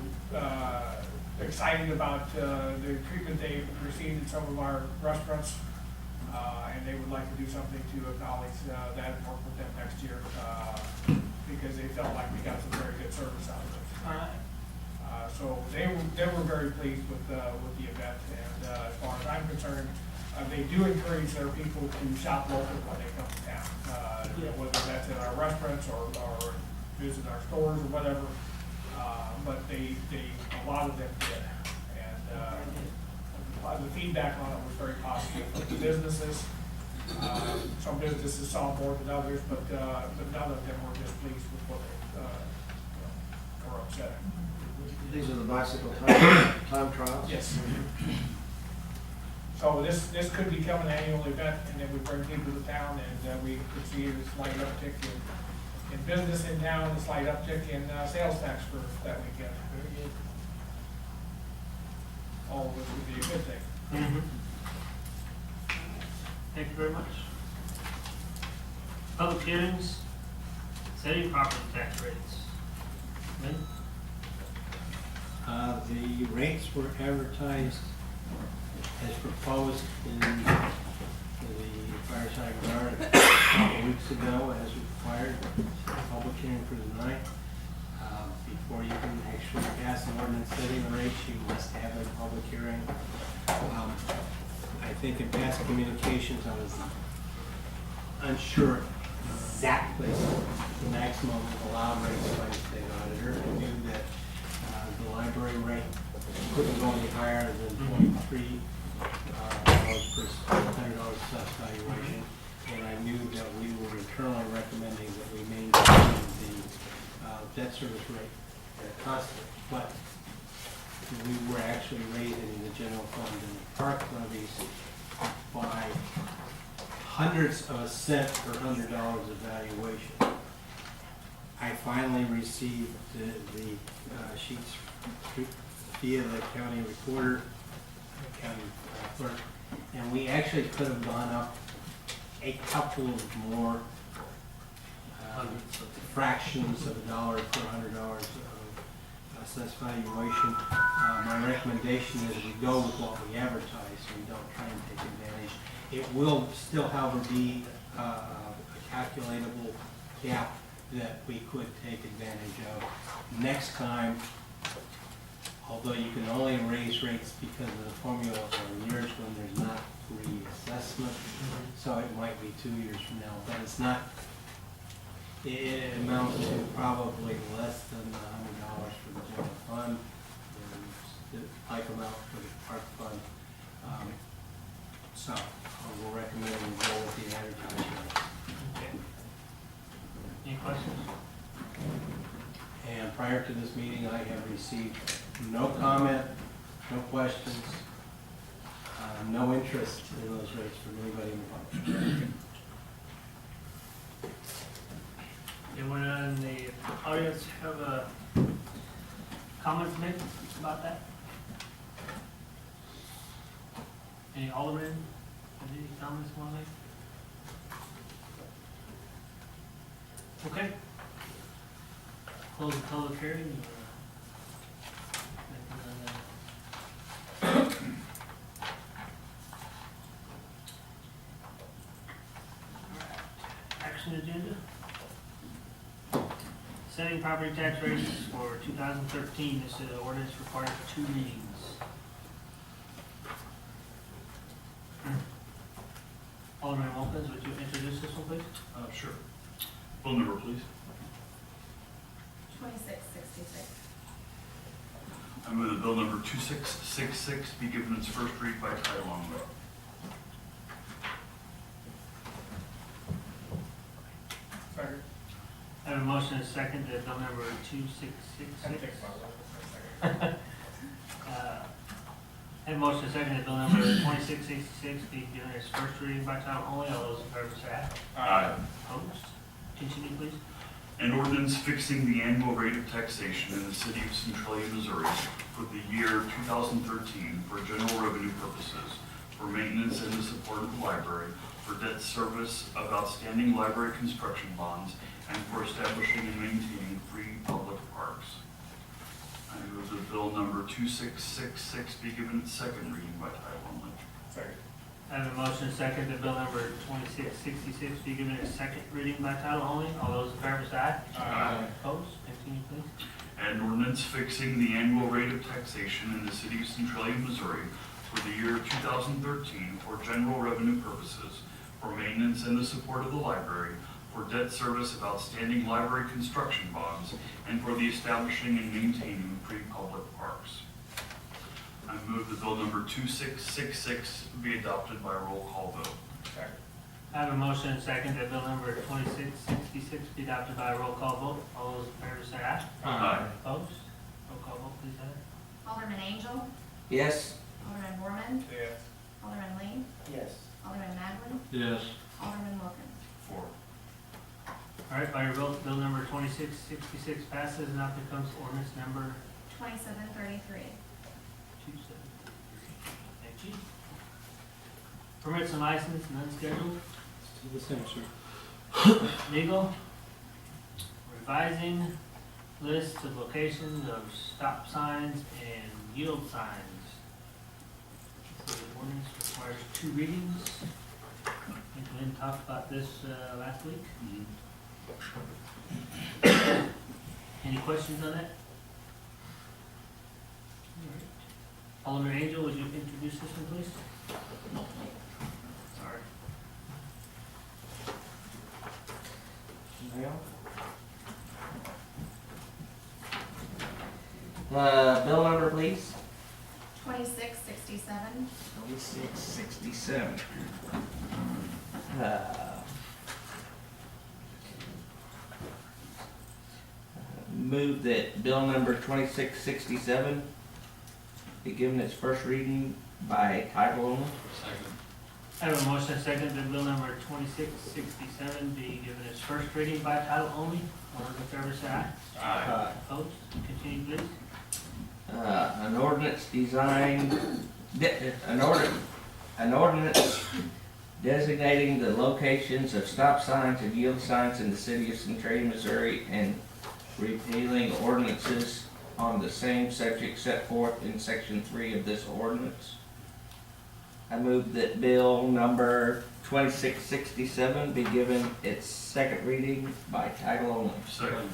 excited about the treatment they received in some of our restaurants, and they would like to do something to acknowledge that and work with them next year because they felt like we got some very good service out of it. All right. So they were very pleased with the event, and as far as I'm concerned, they do encourage their people to shop local when they come to town, whether that's at our restaurants or visit our stores or whatever. But a lot of them did, and the feedback on it was very positive from the businesses. Some businesses saw more than others, but none of them were displeased with what they, or upset. These are the bicycle time trials? Yes. So this could become an annual event, and then we bring people to town, and we could see a slight uptick in business in town, a slight uptick in sales tax for that weekend. All of which would be a good thing. Mm-hmm. Thank you very much. Public hearings, setting property tax rates. Lynn? The rates were advertised as proposed in the fireside guard a couple weeks ago, as required, public hearing for the 9th. Before you can actually pass an ordinance setting the rates, you must have a public hearing. I think in past communications, I was unsure exactly the maximum allowed rates by the state auditor. I knew that the library rate couldn't go any higher than $23 per $100 assessed valuation. And I knew that we were internally recommending that we maintain the debt service rate at a constant. But we were actually raising the general fund and the park levies by hundreds of a cent per $100 of valuation. I finally received the sheets via the county recorder, county clerk, and we actually could have gone up a couple of more fractions of a dollar per $100 of assessed valuation. My recommendation is we go with what we advertise, so we don't try and take advantage. It will still, however, be a calculatable gap that we could take advantage of. Next time, although you can only raise rates because of the formula for years when there's not reassessment, so it might be 2 years from now, but it's not, it amounts to probably less than $100 for the general fund, and like amount for the park fund. So we're recommending we go with the advertising. Okay. Any questions? And prior to this meeting, I have received no comment, no questions, no interest in those rates from anybody in the public. Anyone in the audience have a comment to make about that? Any aldermen have any comments you want to make? Okay. Close the public hearing. Action agenda. Setting property tax rates for 2013. This is an ordinance required 2 readings. Alderman Wilkins, would you introduce this one, please? Sure. Bill number, please. 2666. I move that bill number 2666 be given its first read by title only. Second. I have a motion and a second that bill number 2666. I have a motion and a second that bill number 2666 be given its first reading by title only. All those in favor say aye. Aye. Opposed? Continue, please. An ordinance fixing the annual rate of taxation in the city of Centralia, Missouri for the year 2013 for general revenue purposes, for maintenance and the support of the library, for debt service of outstanding library construction bonds, and for establishing and maintaining free public parks. I move that bill number 2666 be given its second reading by title only. Second. I have a motion and a second that bill number 2666 be given its second reading by title only. All those in favor say aye. Aye. Opposed? Continue, please. An ordinance fixing the annual rate of taxation in the city of Centralia, Missouri for the year 2013 for general revenue purposes, for maintenance and the support of the library, for debt service of outstanding library construction bonds, and for the establishing and maintaining free public parks. I move that bill number 2666 be adopted by roll call vote. Second. I have a motion and second that bill number 2666 be adopted by a roll call vote. All those in favor say aye. Aye. Opposed? Roll call vote, please, Heather. Alderman Angel, Yes. Alderman Borman, Yes. Alderman Lee, Yes. Alderman Magley, Yes. Alderman Wilkins. 4. All right, by your vote, bill number 2666 passes and now becomes ordinance number 2733. 27. Thank you. Permits and license, none scheduled. To the same, sir. Legal, revising list of locations of stop signs and yield signs. So the ordinance requires 2 readings. I think Lynn talked about this last week. Any questions on that? All right. Alderman Angel, would you introduce this one, please? Sorry. Bill number, please. 2667. 2667. Move that bill number 2667 be given its first reading by title only. Second. I have a motion and second that bill number 2667 be given its first reading by title only. All those in favor say aye. Aye. Opposed? Continue, please. An ordinance designating the locations of stop signs and yield signs in the city of Centralia, Missouri, and repealing ordinances on the same subject set forth in section 3 of this ordinance. I move that bill number 2667 be given its second reading by title only. Second.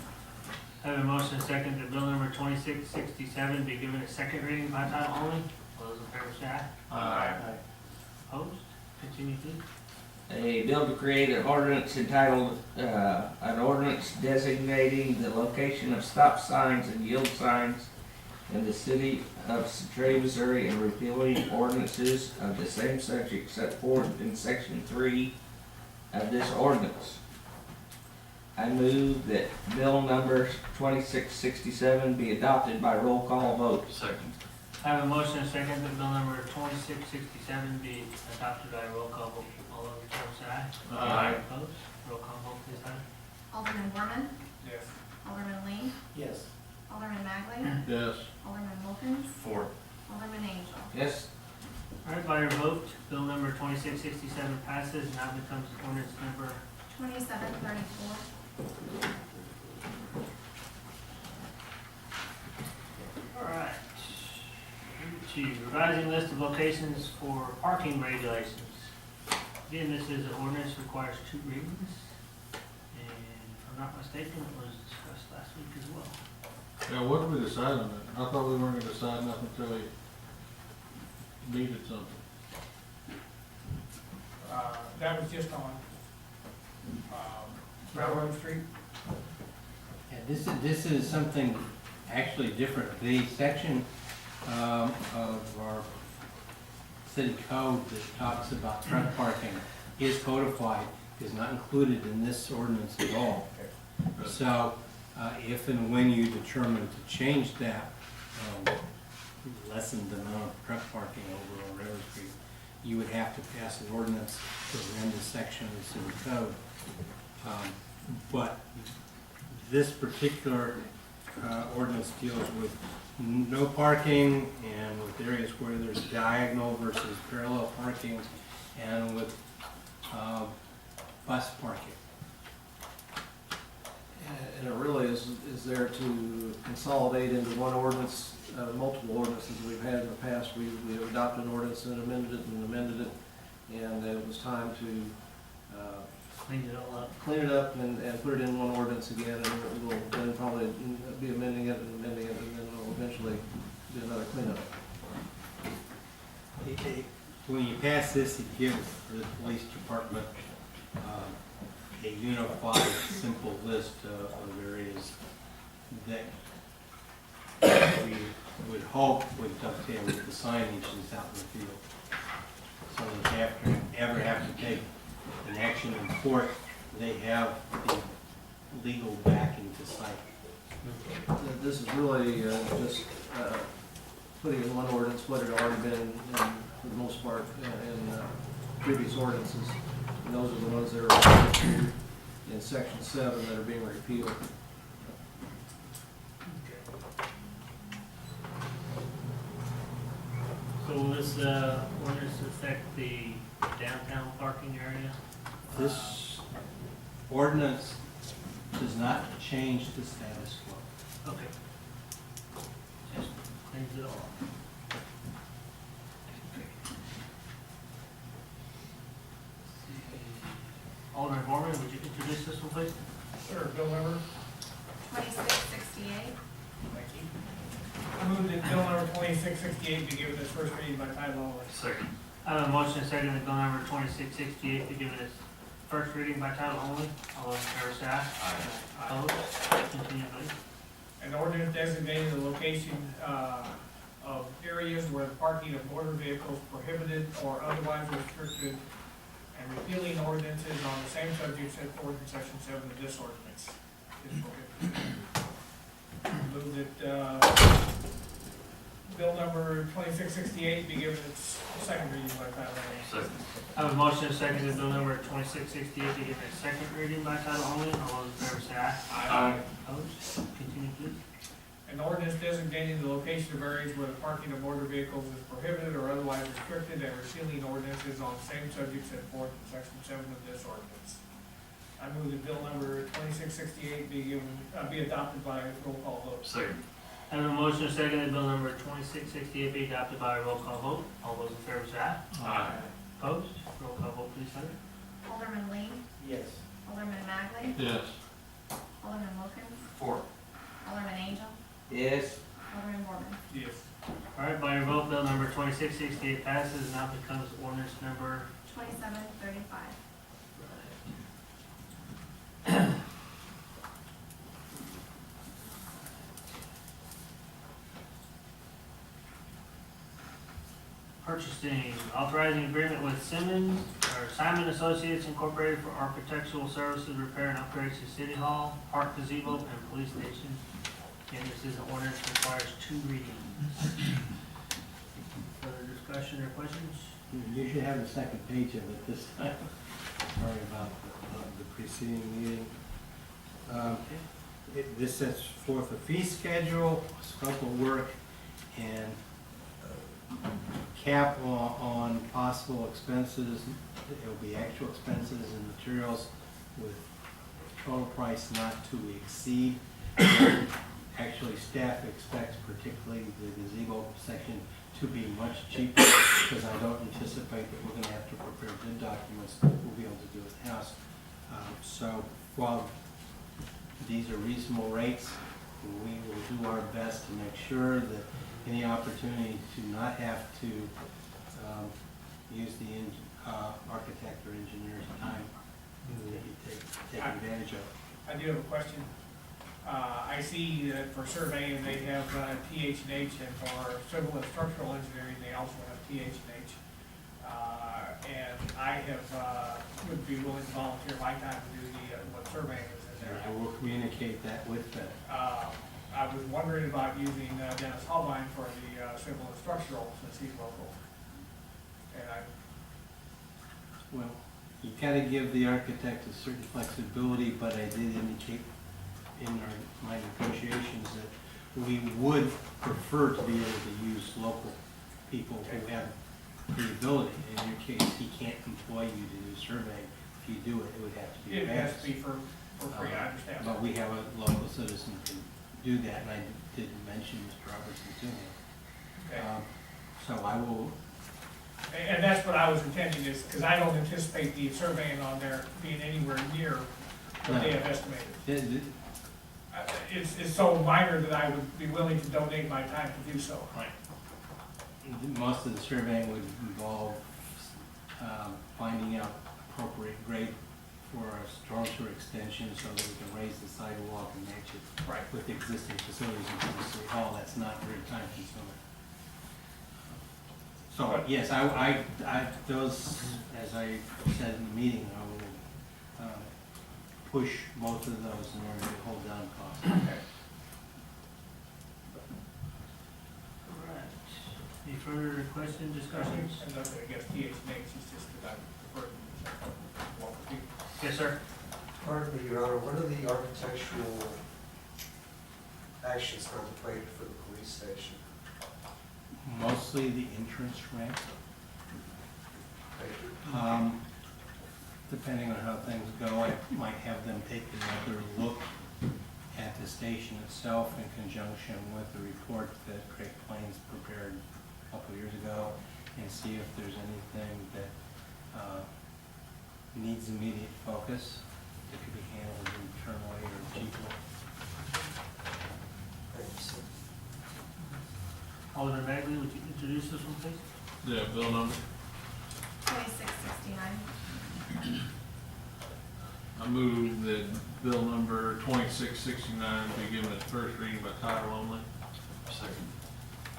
I have a motion and second that bill number 2667 be given its second reading by title only. All those in favor say aye. Aye. Opposed? Continue, please. A bill to create an ordinance entitled, an ordinance designating the location of stop signs and yield signs in the city of Centralia, Missouri, and repealing ordinances of the same subject set forth in section 3 of this ordinance. I move that bill number 2667 be adopted by roll call vote. Second. I have a motion and second that bill number 2667 be adopted by a roll call vote. All those in favor say aye. Aye. Opposed? Roll call vote, please, Heather. Alderman Borman, Yes. Alderman Lee, Yes. Alderman Magley, Yes. Alderman Wilkins, 4. Alderman Angel. Yes. All right, by your vote, bill number 2667 passes and now becomes ordinance number 2734. All right. Number 2, revising list of locations for parking regulations. Again, this is an ordinance, requires 2 readings. And if I'm not mistaken, it was discussed last week as well. Yeah, what did we decide on that? I thought we weren't gonna decide nothing until we needed something. That was just on, Railroad Street. Yeah, this is something actually different. The section of our city code that talks about truck parking is codified, is not included in this ordinance at all. So, if and when you determine to change that, lessen the amount of truck parking over on Railroad Street, you would have to pass an ordinance to amend this section of the city code. But this particular ordinance deals with no parking and with areas where there's diagonal versus parallel parking and with bus parking. And it really is there to consolidate into one ordinance, multiple ordinances that we've had in the past. We adopted an ordinance and amended it, and it was time to Cleaned it all up. clean it up and put it in one ordinance again, and we'll then probably be amending it, and then we'll eventually do another cleanup. When you pass this, it gives the police department a unified, simple list of areas that we would hope would dovetail with the signage that's out in the field. So that if you ever have to take an action in court, they have the legal backing to cite. This is really just putting in one ordinance what had already been, for the most part, in previous ordinances. And those are the ones that are in section 7 that are being repealed. So will this ordinance affect the downtown parking area? This ordinance does not change the status quo. Okay. Just cleans it all. Alderman Borman, would you introduce this one, please? Sure, bill number? 2668. Thank you. I move that bill number 2668 be given its first reading by title only. Second. I have a motion and second that bill number 2668 be given its first reading by title only. All those in favor say aye. Aye. Opposed? Continue, please. An ordinance designating the location of areas where the parking of motor vehicles prohibited or otherwise restricted, and repealing ordinances on the same subject set forth in section 7 of this ordinance. Is prohibited. Move that bill number 2668 be given its second reading by title only. Second. I have a motion and second that bill number 2668 be given its second reading by title only. All those in favor say aye. Aye. Opposed? Continue, please. An ordinance designating the location of areas where the parking of motor vehicles is prohibited or otherwise restricted, and repealing ordinances on the same subject set forth in section 7 of this ordinance. I move that bill number 2668 be adopted by roll call vote. Second. I have a motion and second that bill number 2668 be adopted by a roll call vote. All those in favor say aye. Aye. Opposed? Roll call vote, please, Heather. Alderman Lee. Yes. Alderman Magley. Yes. Alderman Wilkins. 4. Alderman Angel. Yes. Alderman Borman. Yes. All right, by your vote, bill number 2668 passes and now becomes ordinance number 2735. purchasing, authorizing agreement with Simon Associates Incorporated for architectural services, repair and upgrades to City Hall, Park Gazebo, and Police Station. And this is an ordinance that requires 2 readings. Further discussion or questions? You should have the second page of it this time. Sorry about the preceding meeting. This sets forth a fee schedule, scope of work, and cap on possible expenses. It'll be actual expenses and materials with total price not to exceed. Actually, staff expects particularly the gazebo section to be much cheaper, because I don't anticipate that we're gonna have to prepare bid documents. We'll be able to do it in-house. So while these are reasonable rates, we will do our best to make sure that any opportunity to not have to use the architect or engineer's time that you take advantage of. I do have a question. I see that for surveying, they have TH&H, and for civil and structural engineering, they also have TH&H. And I would be willing to volunteer my time to do what surveying is in there. I will communicate that with them. I was wondering about using Dennis Holbein for the civil and structural, since he's local. And Well, you gotta give the architect a certain flexibility, but I did indicate in my negotiations that we would prefer to be able to use local people who have the ability. In your case, he can't employ you to do surveying. If you do it, it would have to be it has advanced. to be for free, I understand. But we have a local citizen who can do that, and I did mention Mr. Robertson to him. Okay. So I will, And that's what I was intending, is, because I don't anticipate the surveying on there being anywhere near what they have estimated. It's so minor that I would be willing to donate my time to do so. Right. most of the surveying would involve finding out appropriate grade for a storm sewer extension so that we can raise the sidewalk and match it Right. with existing facilities in City Hall. That's not very time consuming. So, yes, those, as I said in the meeting, I will push both of those in order to hold down costs. Alright. Any further questions, discussions? And I guess TH next is just that I prefer to. Yes, sir. Pardon me, Your Honor, what are the architectural actions contemplated for the police station? Mostly the entrance ramp. Thank you. Depending on how things go, I might have them take another look at the station itself in conjunction with the report that Craig Plains prepared a couple years ago, and see if there's anything that needs immediate focus that could be handled internally or cheaply. Thanks. Alderman Magley, would you introduce this one, please? Yeah, bill number. 2669. I move that bill number 2669 be given its first reading by title only. Second.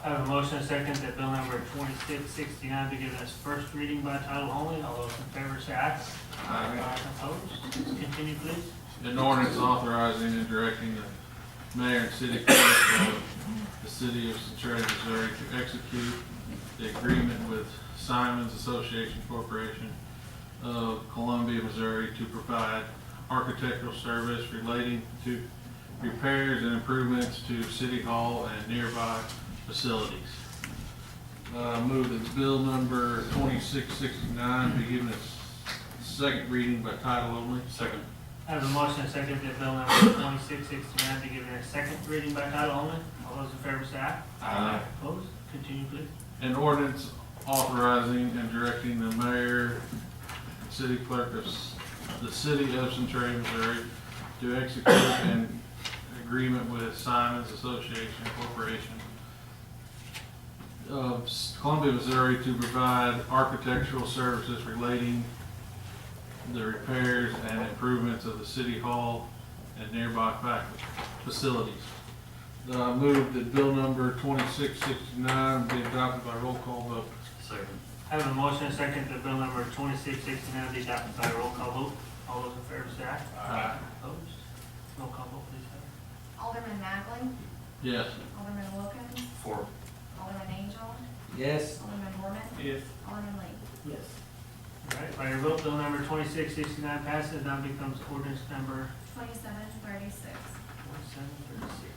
I have a motion and a second that bill number 2669 be given its first reading by title only. All those in favor say aye. Aye. Opposed? Continue, please. An ordinance authorizing and directing the mayor and city clerk of the city of Centralia, Missouri to execute the agreement with Simon's Association Corporation of Columbia, Missouri to provide architectural service relating to repairs and improvements to City Hall and nearby facilities. Move that bill number 2669 be given its second reading by title only. Second. I have a motion and a second that bill number 2669 be given its second reading by title only. All those in favor say aye. Aye. Opposed? Continue, please. An ordinance authorizing and directing the mayor and city clerk of the city of Centralia, Missouri to execute an agreement with Simon's Association Corporation of Columbia, Missouri to provide architectural services relating the repairs and improvements of the city hall and nearby facilities. Move that bill number 2669 be adopted by roll call vote. Second. I have a motion and a second that bill number 2669 be adopted by roll call vote. All those in favor say aye. Aye. Opposed? Roll call vote, please, Heather. Alderman Magley. Yes. Alderman Wilkins. 4. Alderman Angel. Yes. Alderman Borman. Yes. Alderman Lee. Yes. All right, by your vote, bill number 2669 passes, now becomes ordinance number 2736. 2736.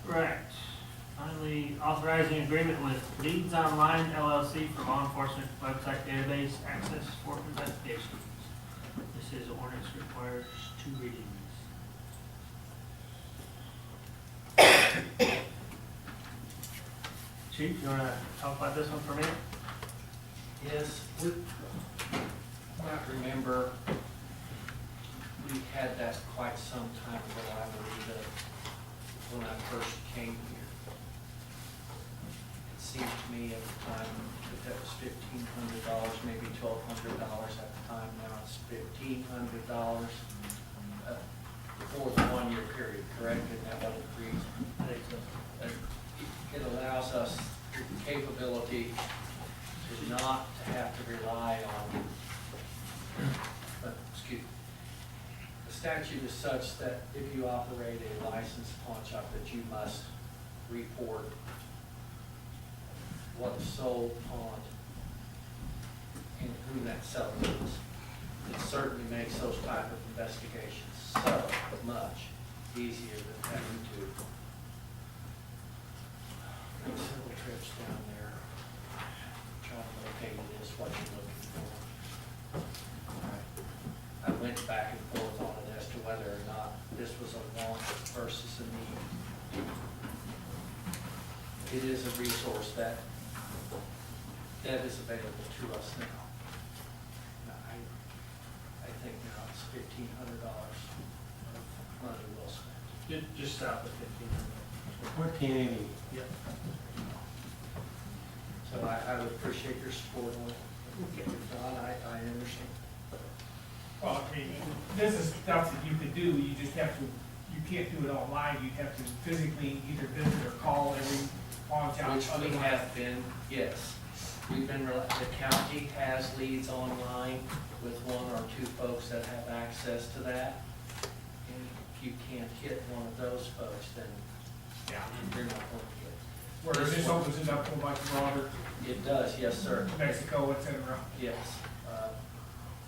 Right. Finally, authorizing agreement with Leads Online LLC for law enforcement website database access for investigations. This is ordinance requires 2 readings. Chief, you wanna talk about this one for a minute? Yes, we might remember, we had that quite some time ago, I believe, that when I first came here. It seemed to me at the time that was $1,500, maybe $1,200 at the time, now it's $1,500 for the 1-year period, correct? Isn't that what it agrees? I think so. It allows us the capability to not to have to rely on, the statute is such that if you operate a licensed pawn shop, that you must report what is sold, pawned, and who that seller is. It certainly makes those type of investigations so much easier than having to make several trips down there, try to locate it is what you're looking for. I went back and forth on it as to whether or not this was a want versus a need. It is a resource that is available to us now. I think now it's $1,500 of money well spent. Just stop at 1,500. 1480. Yep. So I would appreciate your support on it. Okay. Don, I understand. Well, I mean, this is stuff that you could do, you just have to, you can't do it online, you have to physically either visit or call every on town. Which we have been, yes. We've been, the county has leads online with one or two folks that have access to that. And if you can't hit one of those folks, then Yeah, you're not going to get. where this opens it up to a much broader, It does, yes, sir. Mexico, et cetera. Yes.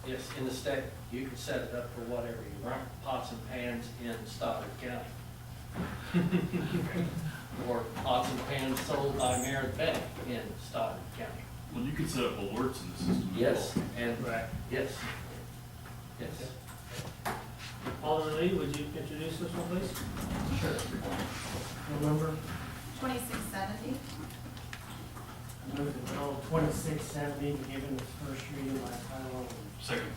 Yes, in the state, you can set it up for whatever you want, pots and pans in Stoddard County. Or pots and pans sold by Merritt Bank in Stoddard County. Well, you could set up alerts in the system. as Yes, well. and, Right. yes, yes. Alderman Lee, would you introduce this one, please? Sure. Number? 2670. Move the bill 2670 be given its first reading by title only. Second.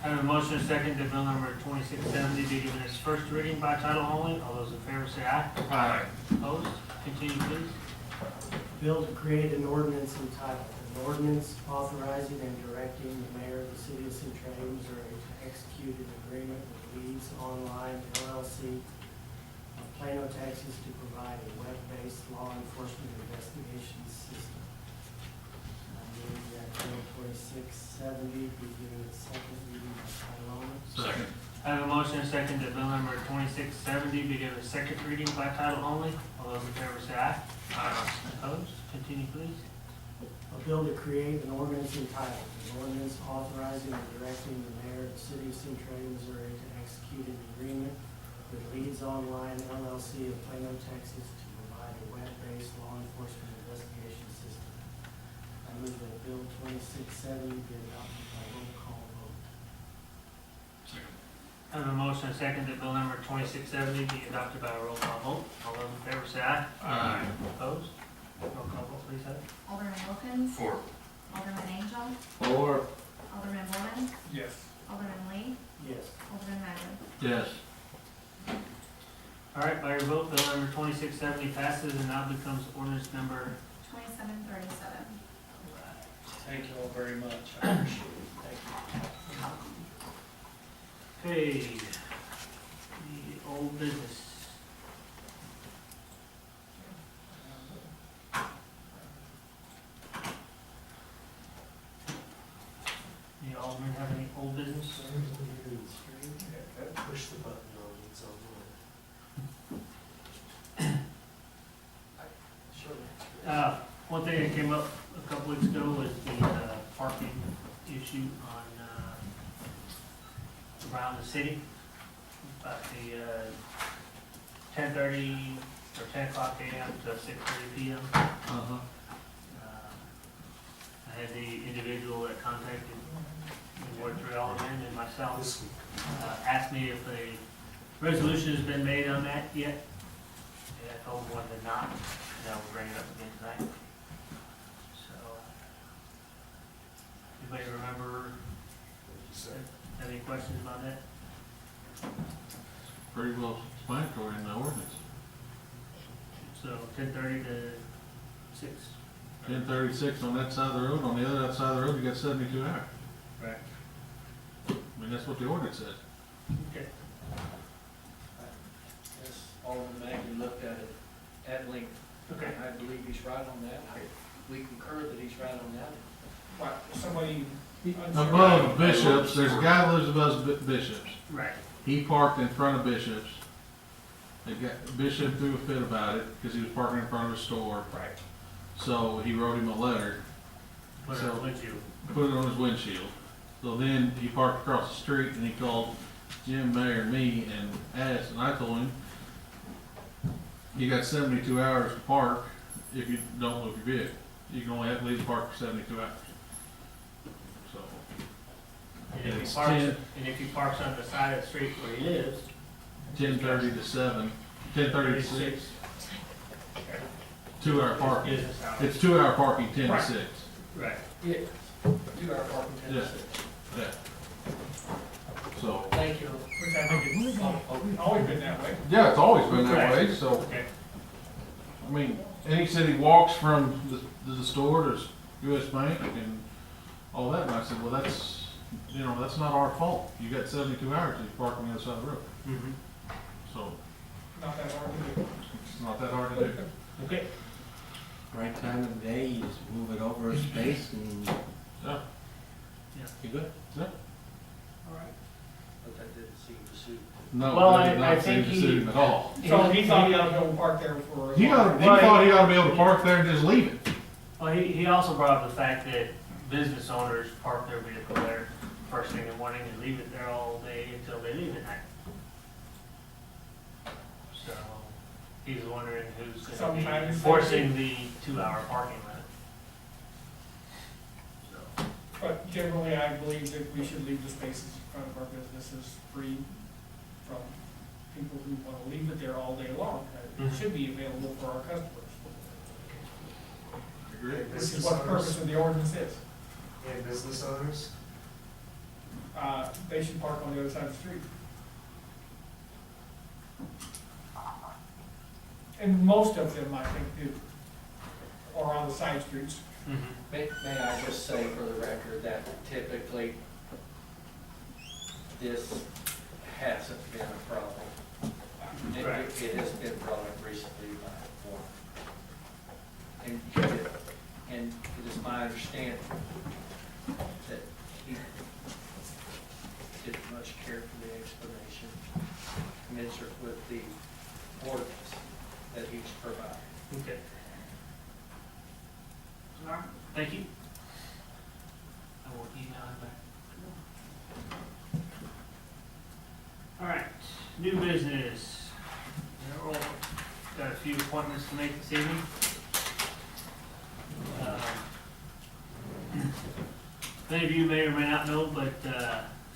I have a motion and a second that bill number 2670 be given its first reading by title only. All those in favor say aye. Aye. Opposed? Continue, please. Bill to create an ordinance entitled, an ordinance authorizing and directing the mayor of the city of Centralia, Missouri to execute an agreement with Leads Online LLC of Plano, Texas to provide a web-based law enforcement investigation system. I move that bill 2670 be given its second reading by title only. Second. I have a motion and a second that bill number 2670 be given its second reading by title only. All those in favor say aye. Aye. Opposed? Continue, please. A bill to create an ordinance entitled, an ordinance authorizing and directing the mayor of the city of Centralia, Missouri to execute an agreement with Leads Online LLC of Plano, Texas to provide a web-based law enforcement investigation system. I move that bill 2670 be adopted by roll call vote. Second. I have a motion and a second that bill number 2670 be adopted by a roll call vote. All those in favor say aye. Aye. Opposed? Roll call vote, please, Heather. Alderman Wilkins. 4. Alderman Angel. Or, Alderman Borman. Yes. Alderman Lee. Yes. Alderman Magley. yes. All right, by your vote, bill number 2670 passes and now becomes ordinance number. 2737. Thank you all very much. I appreciate it. Thank you. Okay. The old business. Any aldermen have any old business? Push the button on Leads Online. One thing that came up a couple weeks ago was the parking issue on, around the city. About the 10:30 or 10 o'clock a.m. to 6:30 p.m. Uh-huh. I had the individual that contacted Ward 3 Alderman and myself, This week. asked me if a resolution has been made on that yet. And I told him one did not, and I will bring it up again tonight. So, anybody remember, have any questions about that? Pretty well explanatory in the ordinance. So 10:30 to 6. 10:36 on that side of the road, on the other side of the road, you got 72 hours. Right. I mean, that's what the ordinance says. Okay. Yes, Alderman Magley looked at it at length. Okay. I believe he's right on that. We concur that he's right on that. What, somebody. Above Bishops, there's a guy that lives above Bishops. Right. He parked in front of Bishops. Bishop threw a fit about it because he was parking in front of a store. Right. So he wrote him a letter, Put it on the windshield. put it on his windshield. So then he parked across the street and he called Jim, Mayor, and me and asked, and I told him, you got 72 hours to park if you don't move your vehicle. You can only have to leave the park for 72 hours. So, And if It's he parks, 10. and if he parks on the side of the street where he lives. 10:30 to 7, 10:30 to 6, 2 hour parking. Business hours. It's 2 hour parking, 10 to Right. 6. Right. Yeah. 2 hour parking, 10 to Yeah. 6. Yeah. So, Thank you. Which I think it's always been that way. yeah, it's always been that Right. way, so, Okay. I mean, any city walks from the store to US Bank and all that, and I said, well, that's, that's not our fault. You got 72 hours if you park on the other side of the road. Mm-hmm. So, Not that hard to do. it's not that hard to do. Okay. right time of the day, you just move it over a space and Yeah. you're good. All right. But that didn't seem to suit. No, Well, that did I not seem think to he- suit him at all. So he thought he ought to go park there for. He thought he ought to be able to park there and just leave it. Well, he also brought up the fact that business owners park their vehicle there first thing in the morning and leave it there all day until they leave at night. So, he's wondering who's gonna be Sometimes- enforcing the 2-hour parking limit. So, But generally, I believe that we should leave the spaces in front of our businesses free from people who want to leave it there all day long. It Mhm. should be available for our customers, Agree. which is what the purpose of the ordinance is. And business owners? They should park on the other side of the street. And most of them, I think, do, or on the side streets. May I just say for the record that typically this hasn't been a problem. It has been brought up recently by one. And it is my understanding that he didn't much care for the explanation commensurate with the ordinance that he's provided. Okay. All right, thank you. I will email him back. All right, new business. We're all got a few appointments to make this evening. Many of you may or may not know, but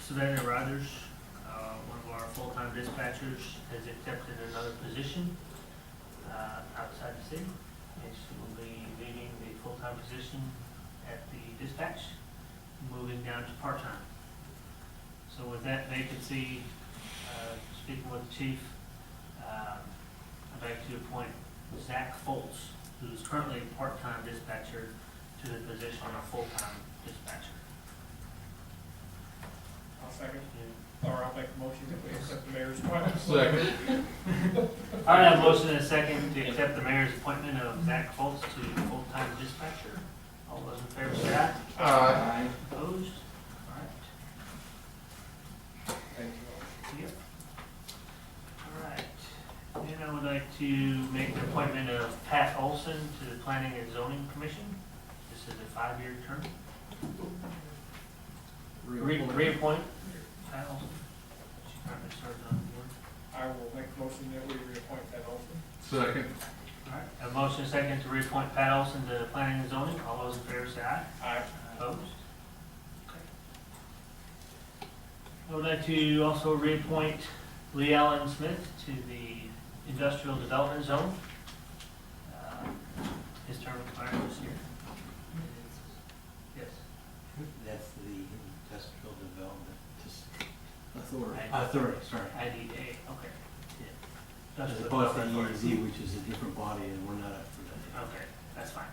Savannah Rogers, one of our full-time dispatchers, has accepted another position outside the city. And she will be leaving the full-time position at the dispatch, moving down to part-time. So with that vacancy, speaking with the chief, I'd like to appoint Zach Foltz, who is currently a part-time dispatcher, to the position of full-time dispatcher. I'll second, or I'll make a motion that we accept the mayor's appointment. Second. All right, I have a motion and a second to accept the mayor's appointment of Zach Foltz to full-time dispatcher. All those in favor say aye. Aye. Opposed? All right. Thank you. Yep. All right. Then I would like to make the appointment of Pat Olson to the Planning and Zoning Commission. This is a 5-year term. Reappoint Pat Olson. She currently serves on the board. I will make a motion that we reappoint that also. Second. All right, a motion and a second to reappoint Pat Olson to Planning and Zoning. All those in favor say aye. Aye. Opposed? Okay. I would like to also reappoint Lee Allen Smith to the Industrial Development Zone. His term expires this year. Yes. That's the industrial development Authority. authority, sorry. IDA, okay. Yeah. As Industrial opposed to Development Authority. EAZ, which is a different body, and we're not up for that. Okay, that's fine.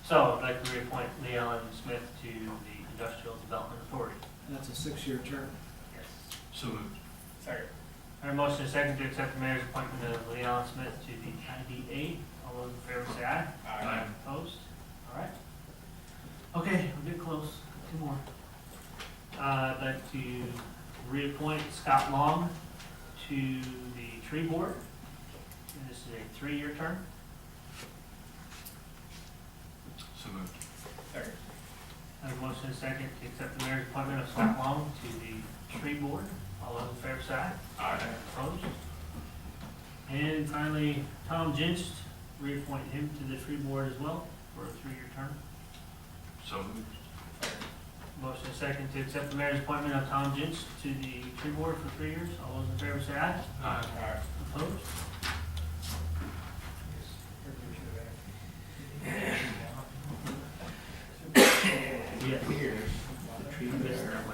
So I'd like to reappoint Lee Allen Smith to the Industrial Development Authority. That's a 6-year term. Yes. So moved. Second. I have a motion and a second to accept the mayor's appointment of Lee Allen Smith to the IDA. All those in favor say aye. Aye. Opposed? All right. Okay, we're getting close. 2 more. I'd like to reappoint Scott Long to the tree board. And this is a 3-year term. So moved. Second. I have a motion and a second to accept the mayor's appointment of Scott Long to the tree board. All those in favor say aye. Aye. Opposed? And finally, Tom Jinst, reappoint him to the tree board as well for a 3-year term. So moved. Motion and second to accept the mayor's appointment of Tom Jinst to the tree board for 3 years. All those in favor say aye. Aye. Opposed? Yes. The tree there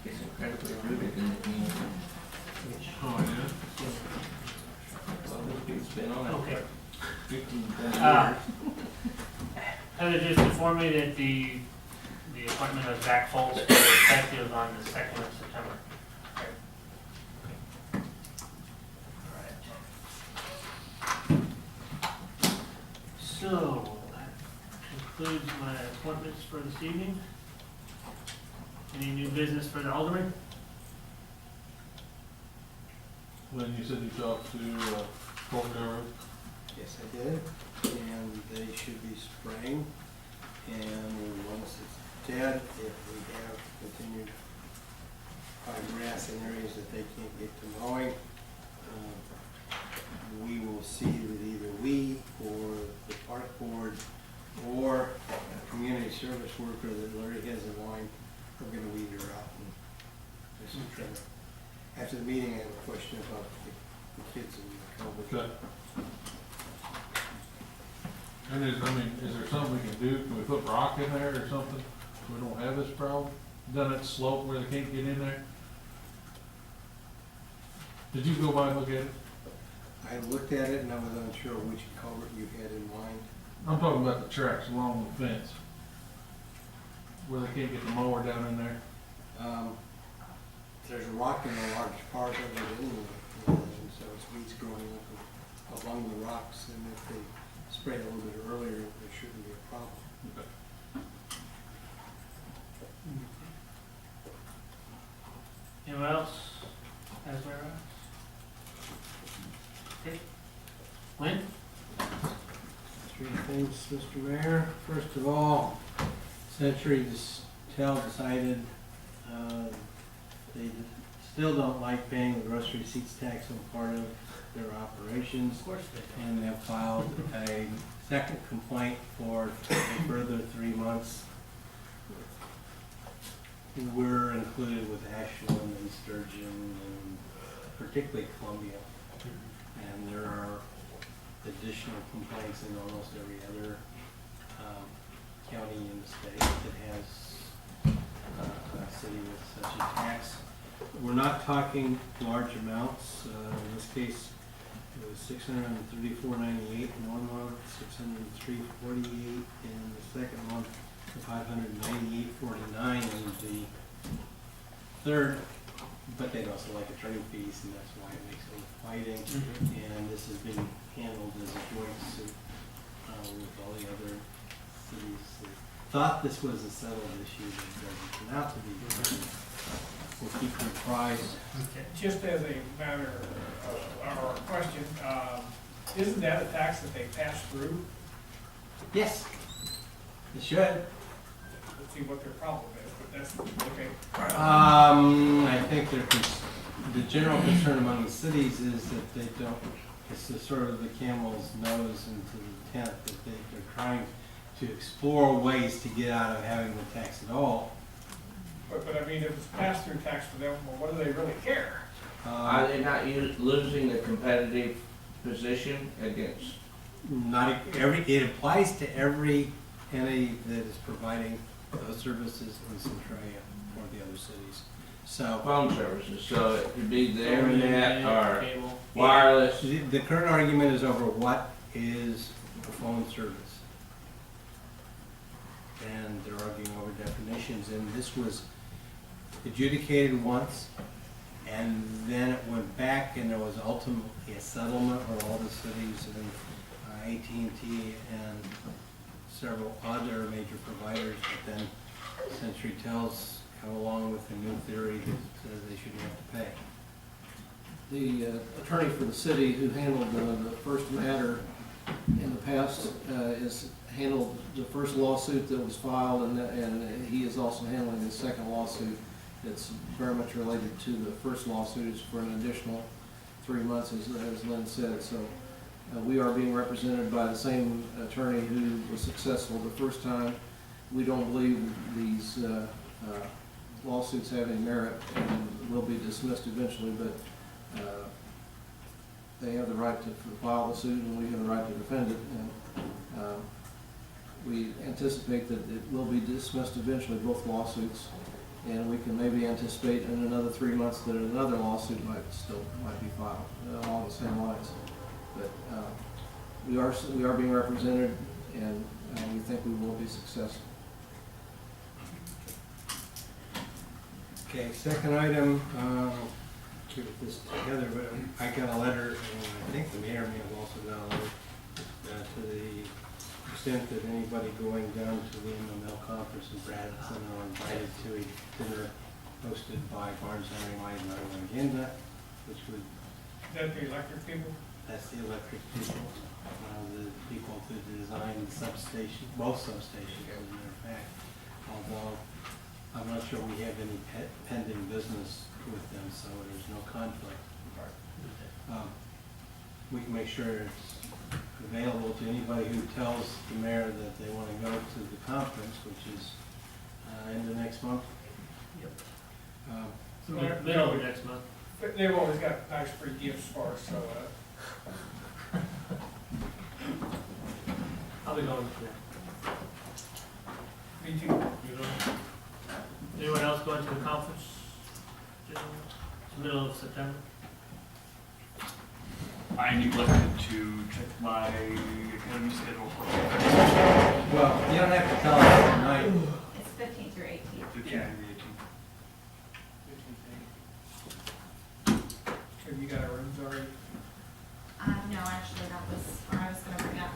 is incredibly rooted in the community. Oh, yeah. Well, this dude's been on it Okay. for 15, 20 Uh, years. Heather just informed me that the appointment of Zach Foltz is effective on the 2nd of September. All right. So, that concludes my appointments for this evening. Any new business for the Aldermen? When you said you talked to, Colton Railroad, Yes, I did, and they should be spraying, and once it's dead, if we have continued grass in areas that they can't get to mowing, we will see that either we or the park board or a community service worker that Larry has in line are gonna weed her out and do some trimming. After the meeting, I have a question about the kids in the culvert. okay. And is there something we can do? Can we put rock in there or something? So we don't have this problem? Down that slope where they can't get in there? Did you go by and look at it? I looked at it and I was unsure which culvert you had in mind. I'm talking about the tracks along the fence. Where they can't get the mower down in there. There's a rock in a large part of it anyway, and so it's weeds growing up along the rocks, and if they spray it a little bit earlier, there shouldn't be a problem. Okay. Anyone else? As we're at? Okay. Lynn? Three things, Mr. Mayor. First of all, Century decided they still don't like paying the grocery receipts tax on part of their operations. Of course they do. And have filed a second complaint for a further 3 months. We're included with Ashland and Sturgeon and particularly Columbia. And there are additional complaints in almost every other county in the state that has a city with such a tax. We're not talking large amounts. In this case, it was $634.98 in one month, $603.48 in the second month, $598.49 in the third. But they'd also like a trade fees, and that's why it makes it fighting. And this has been handled as a joint suit with all the other cities that thought this was a settled issue, but it doesn't turn out to be. We'll keep you apprised. Okay. Just as a matter or a question, isn't that a tax that they pass through? Yes, it should. Let's see what their problem is, but that's, okay. I think the general concern among the cities is that they don't, it's the sort of the camel's nose into the tent, that they're trying to explore ways to get out of having the tax at all. But I mean, if it's pass-through tax for them, well, what do they really care? Are they not losing the competitive position against? Not every, it applies to every entity that is providing those services in Centralia or the other cities. So Phone services, so it could be the internet or Cable. wireless. the current argument is over what is a phone service. And they're arguing over definitions, and this was adjudicated once, and then it went back, and there was ultimately a settlement where all the cities and AT&T and several other major providers, but then Century Tel's come along with a new theory that they shouldn't have to pay. The attorney for the city who handled the first matter in the past has handled the first lawsuit that was filed, and he is also handling the second lawsuit that's very much related to the first lawsuit. It's for an additional 3 months, as Lynn said. So we are being represented by the same attorney who was successful the first time. We don't believe these lawsuits have any merit and will be dismissed eventually, but they have the right to file the suit, and we have the right to defend it. And we anticipate that it will be dismissed eventually, both lawsuits, and we can maybe anticipate in another 3 months that another lawsuit might be filed along the same lines. But we are being represented, and we think we will be successful. Okay, second item, keep this together, but I got a letter, and I think the mayor may have also got a letter to the extent that anybody going down to the MML conference in Branson are invited to a dinner hosted by Barnes Henry Light and Agenda, which would, Is that the electric people? that's the electric people, the people who designed the substation, both substations, as a matter of fact. Although, I'm not sure we have any pending business with them, so there's no conflict. We can make sure it's available to anybody who tells the mayor that they want to go to the conference, which is in the next month. Yep. Middle of next month. They've always got nice free gifts for us, so, I'll be going to that. me too. You going? Anyone else going to the conference? It's the middle of September. I neglected to check my academy schedule for Well, you don't have to tell us tonight. It's 15 through 18. 15 Yeah. and the 18th. Have you got our rooms already? No, actually, that was what I was gonna bring up.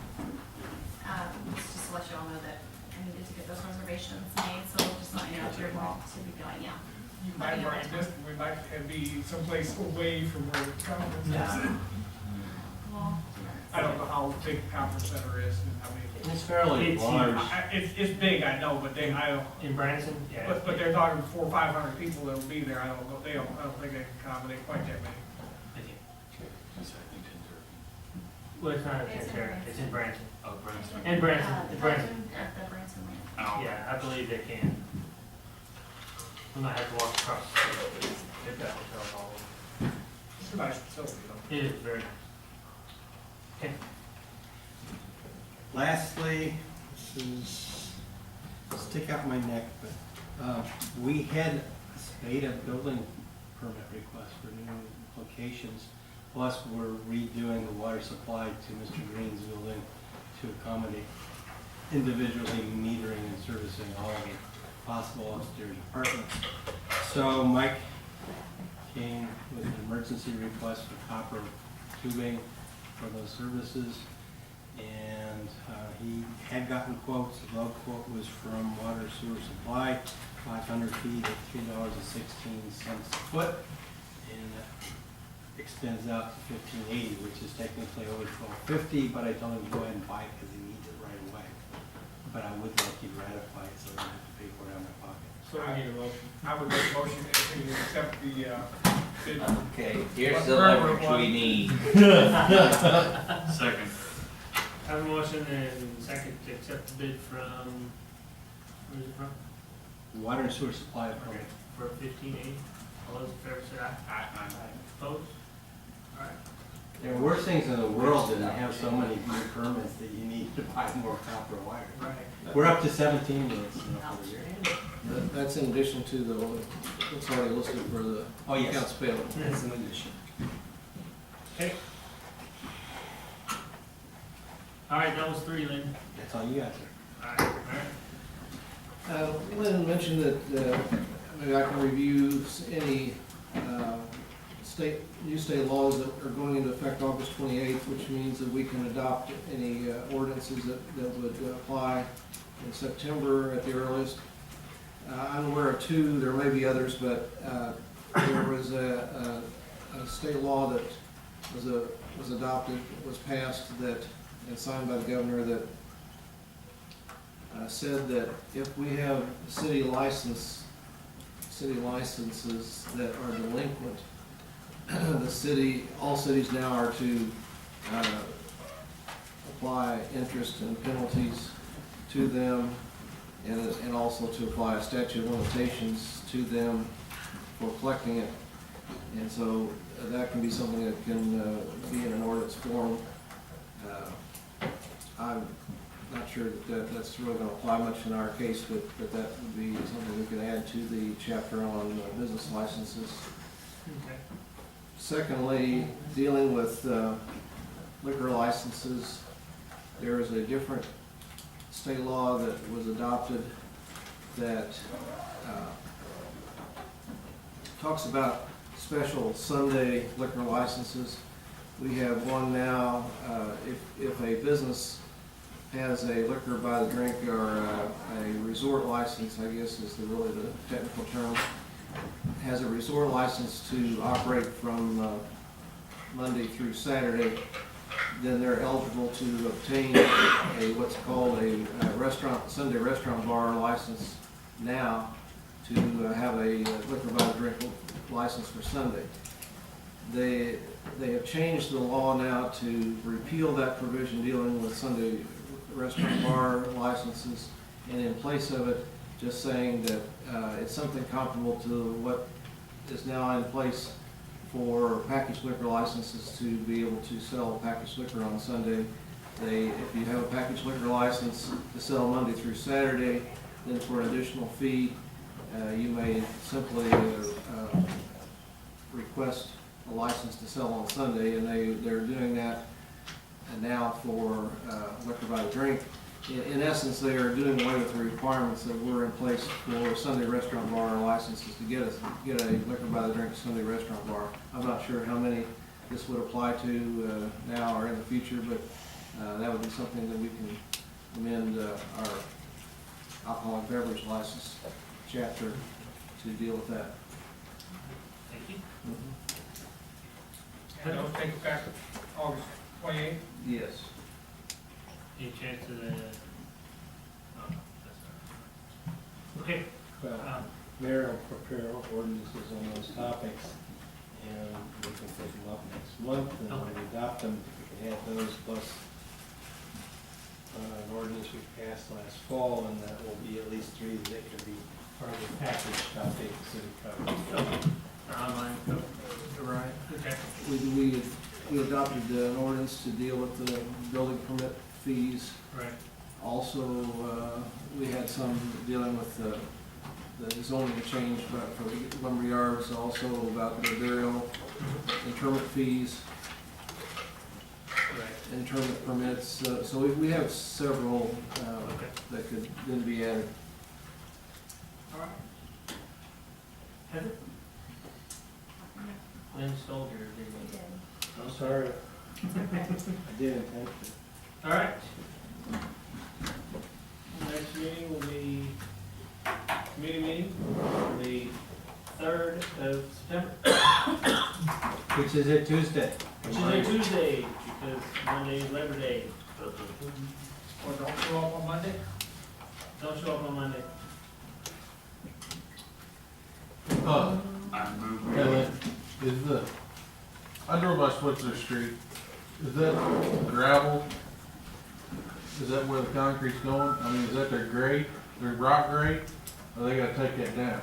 Just to let you all know that I needed to get those reservations made, so we'll just let you know if you're going to be going, yeah. You might bring this, we might have be someplace away from where the conference is. Well, I don't know how big the conference center is and how many. It's fairly It's large. It's big, I know, but they, I don't, In Branson? Yeah. but they're talking 400 or 500 people that'll be there, I don't know, I don't think they can accommodate quite that many. Well, it's not in It's in Centralia, Branson. it's in Branson. Oh, Branson. In Branson, the Branson. At the Branson Lane. Oh, Yeah, I believe they can. We might have to walk across the street. They've got hotels all over. It's a nice facility, though. It is very nice. Okay. Lastly, this is, stick out my neck, but we had a spate of building permit requests for new locations. Plus, we're redoing the water supply to Mr. Green's building to accommodate individually metering and servicing all of the possible upstairs apartments. So Mike came with an emergency request for copper tubing for those services. And he had gotten quotes. The low quote was from Water Sewer Supply, 500 feet at $3.16 a foot. And that extends out to 1580, which is technically over 1250, but I told him to go ahead and buy it because he needs it right away. But I would like you to ratify it so I don't have to pay for it out of my pocket. So we need a motion. I would make a motion to accept the, bid. Okay, here's the leverage we need. Second. Have a motion and second to accept the bid from, where's it from? Water and Sewer Supply Permit. For 1580. All those in favor say aye. Aye. Opposed? All right. There are worse things in the world than to have so many new permits that you need to buy more copper wire. Right. We're up to 17 minutes now for the year. That's in addition to the, what's already listed for the Oh, yes. accounts payable. That's an addition. Okay. All right, that was 3, Lynn. That's all you got, sir. All right. Lynn mentioned that maybe I can review any new state laws that are going into effect August 28th, which means that we can adopt any ordinances that would apply in September at the earliest. I'm aware of 2, there may be others, but there was a state law that was adopted, was passed that, and signed by the governor, that said that if we have city licenses that are delinquent, all cities now are to apply interest and penalties to them, and also to apply a statute of limitations to them for collecting it. And so that can be something that can be in an ordinance form. I'm not sure that that's really going to apply much in our case, but that would be something we could add to the chapter on business licenses. Okay. Secondly, dealing with liquor licenses, there is a different state law that was adopted that talks about special Sunday liquor licenses. We have one now, if a business has a liquor by the drink, or a resort license, I guess is really the technical term, has a resort license to operate from Monday through Saturday, then they're eligible to obtain what's called a restaurant, Sunday restaurant bar license now, to have a liquor by the drink license for Sunday. They have changed the law now to repeal that provision dealing with Sunday restaurant bar licenses, and in place of it, just saying that it's something comparable to what is now in place for packaged liquor licenses to be able to sell packaged liquor on Sunday. If you have a packaged liquor license to sell Monday through Saturday, then for an additional fee, you may simply request a license to sell on Sunday, and they're doing that now for liquor by the drink. In essence, they are doing away with the requirements that were in place for Sunday restaurant bar licenses to get a liquor by the drink Sunday restaurant bar. I'm not sure how many this would apply to now or in the future, but that would be something that we can amend our alcoholic beverage license chapter to deal with that. Thank you. And those take effect August 28th. Yes. Any chance of the? Oh, that's not. Okay. Well, Mayor will prepare ordinances on those topics, and we can take them up next month, and when we adopt them, we can add those plus an ordinance we passed last fall, and that will be at least 3 that can be part of the package topic the city covers. Online. Right. Okay. We adopted an ordinance to deal with the building permit fees. Right. Also, we had some dealing with the zoning change for the lumber yards, also about the burial, interment fees, Right. interment permits. So we have several Okay. that could then be added. All right. Heather? Lynn stole your, We didn't did. you? I'm sorry, I did intend to. All right. Next meeting will be committee meeting on the 3rd of September, Which is a Tuesday. which is a Tuesday, because Monday is Labor Day. Or don't show up on Monday. Don't show up on Monday. I move. Ellen, I drove by Switzer Street, is that gravel? Is that where the concrete's going? I mean, is that their grade, their rock grade, or they gotta take that down?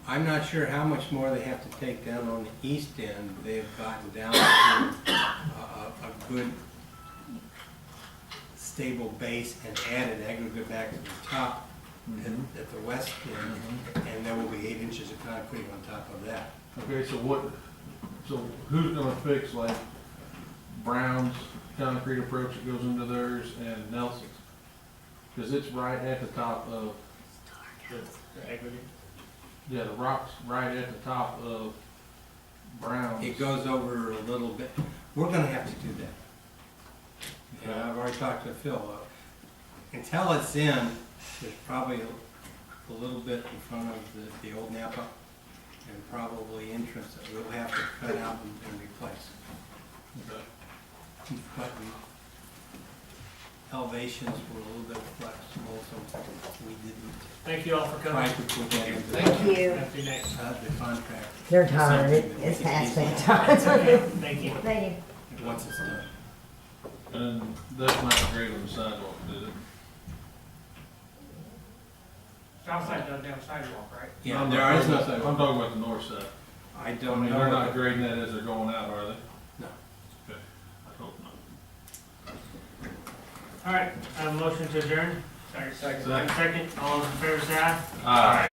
I'm not sure how much more they have to take down on the east end. They've gotten down to a good stable base and added aggregate back to the top at the west end, and there will be 8 inches of concrete on top of that. Okay, so who's gonna fix like Brown's concrete approach that goes into theirs and Nelson's? Cause it's right at the top of, The aggregate. yeah, the rock's right at the top of Brown's. It goes over a little bit. We're gonna have to do that. And I've already talked to Phil. Until it's in, there's probably a little bit in front of the old Napa, and probably entrance that we'll have to cut out and replace. Okay. But elevations were a little bit flexible, so we didn't Thank you all for try coming. to put that into Thank you. Have a good night. the contract. They're tired, it's past bedtime. It's okay. Thank you. Thank you. Once it's done. And that's not great on the sidewalk, is it? South side doesn't have a sidewalk, right? Yeah, I'm there not is talking no about- I'm sidewalk. talking about the north side. I I don't mean, know. they're not grading that as they're going out, are they? No. Okay, I hope not. All right, I have a motion to adjourn. Second. Second, all those in favor say aye. Aye.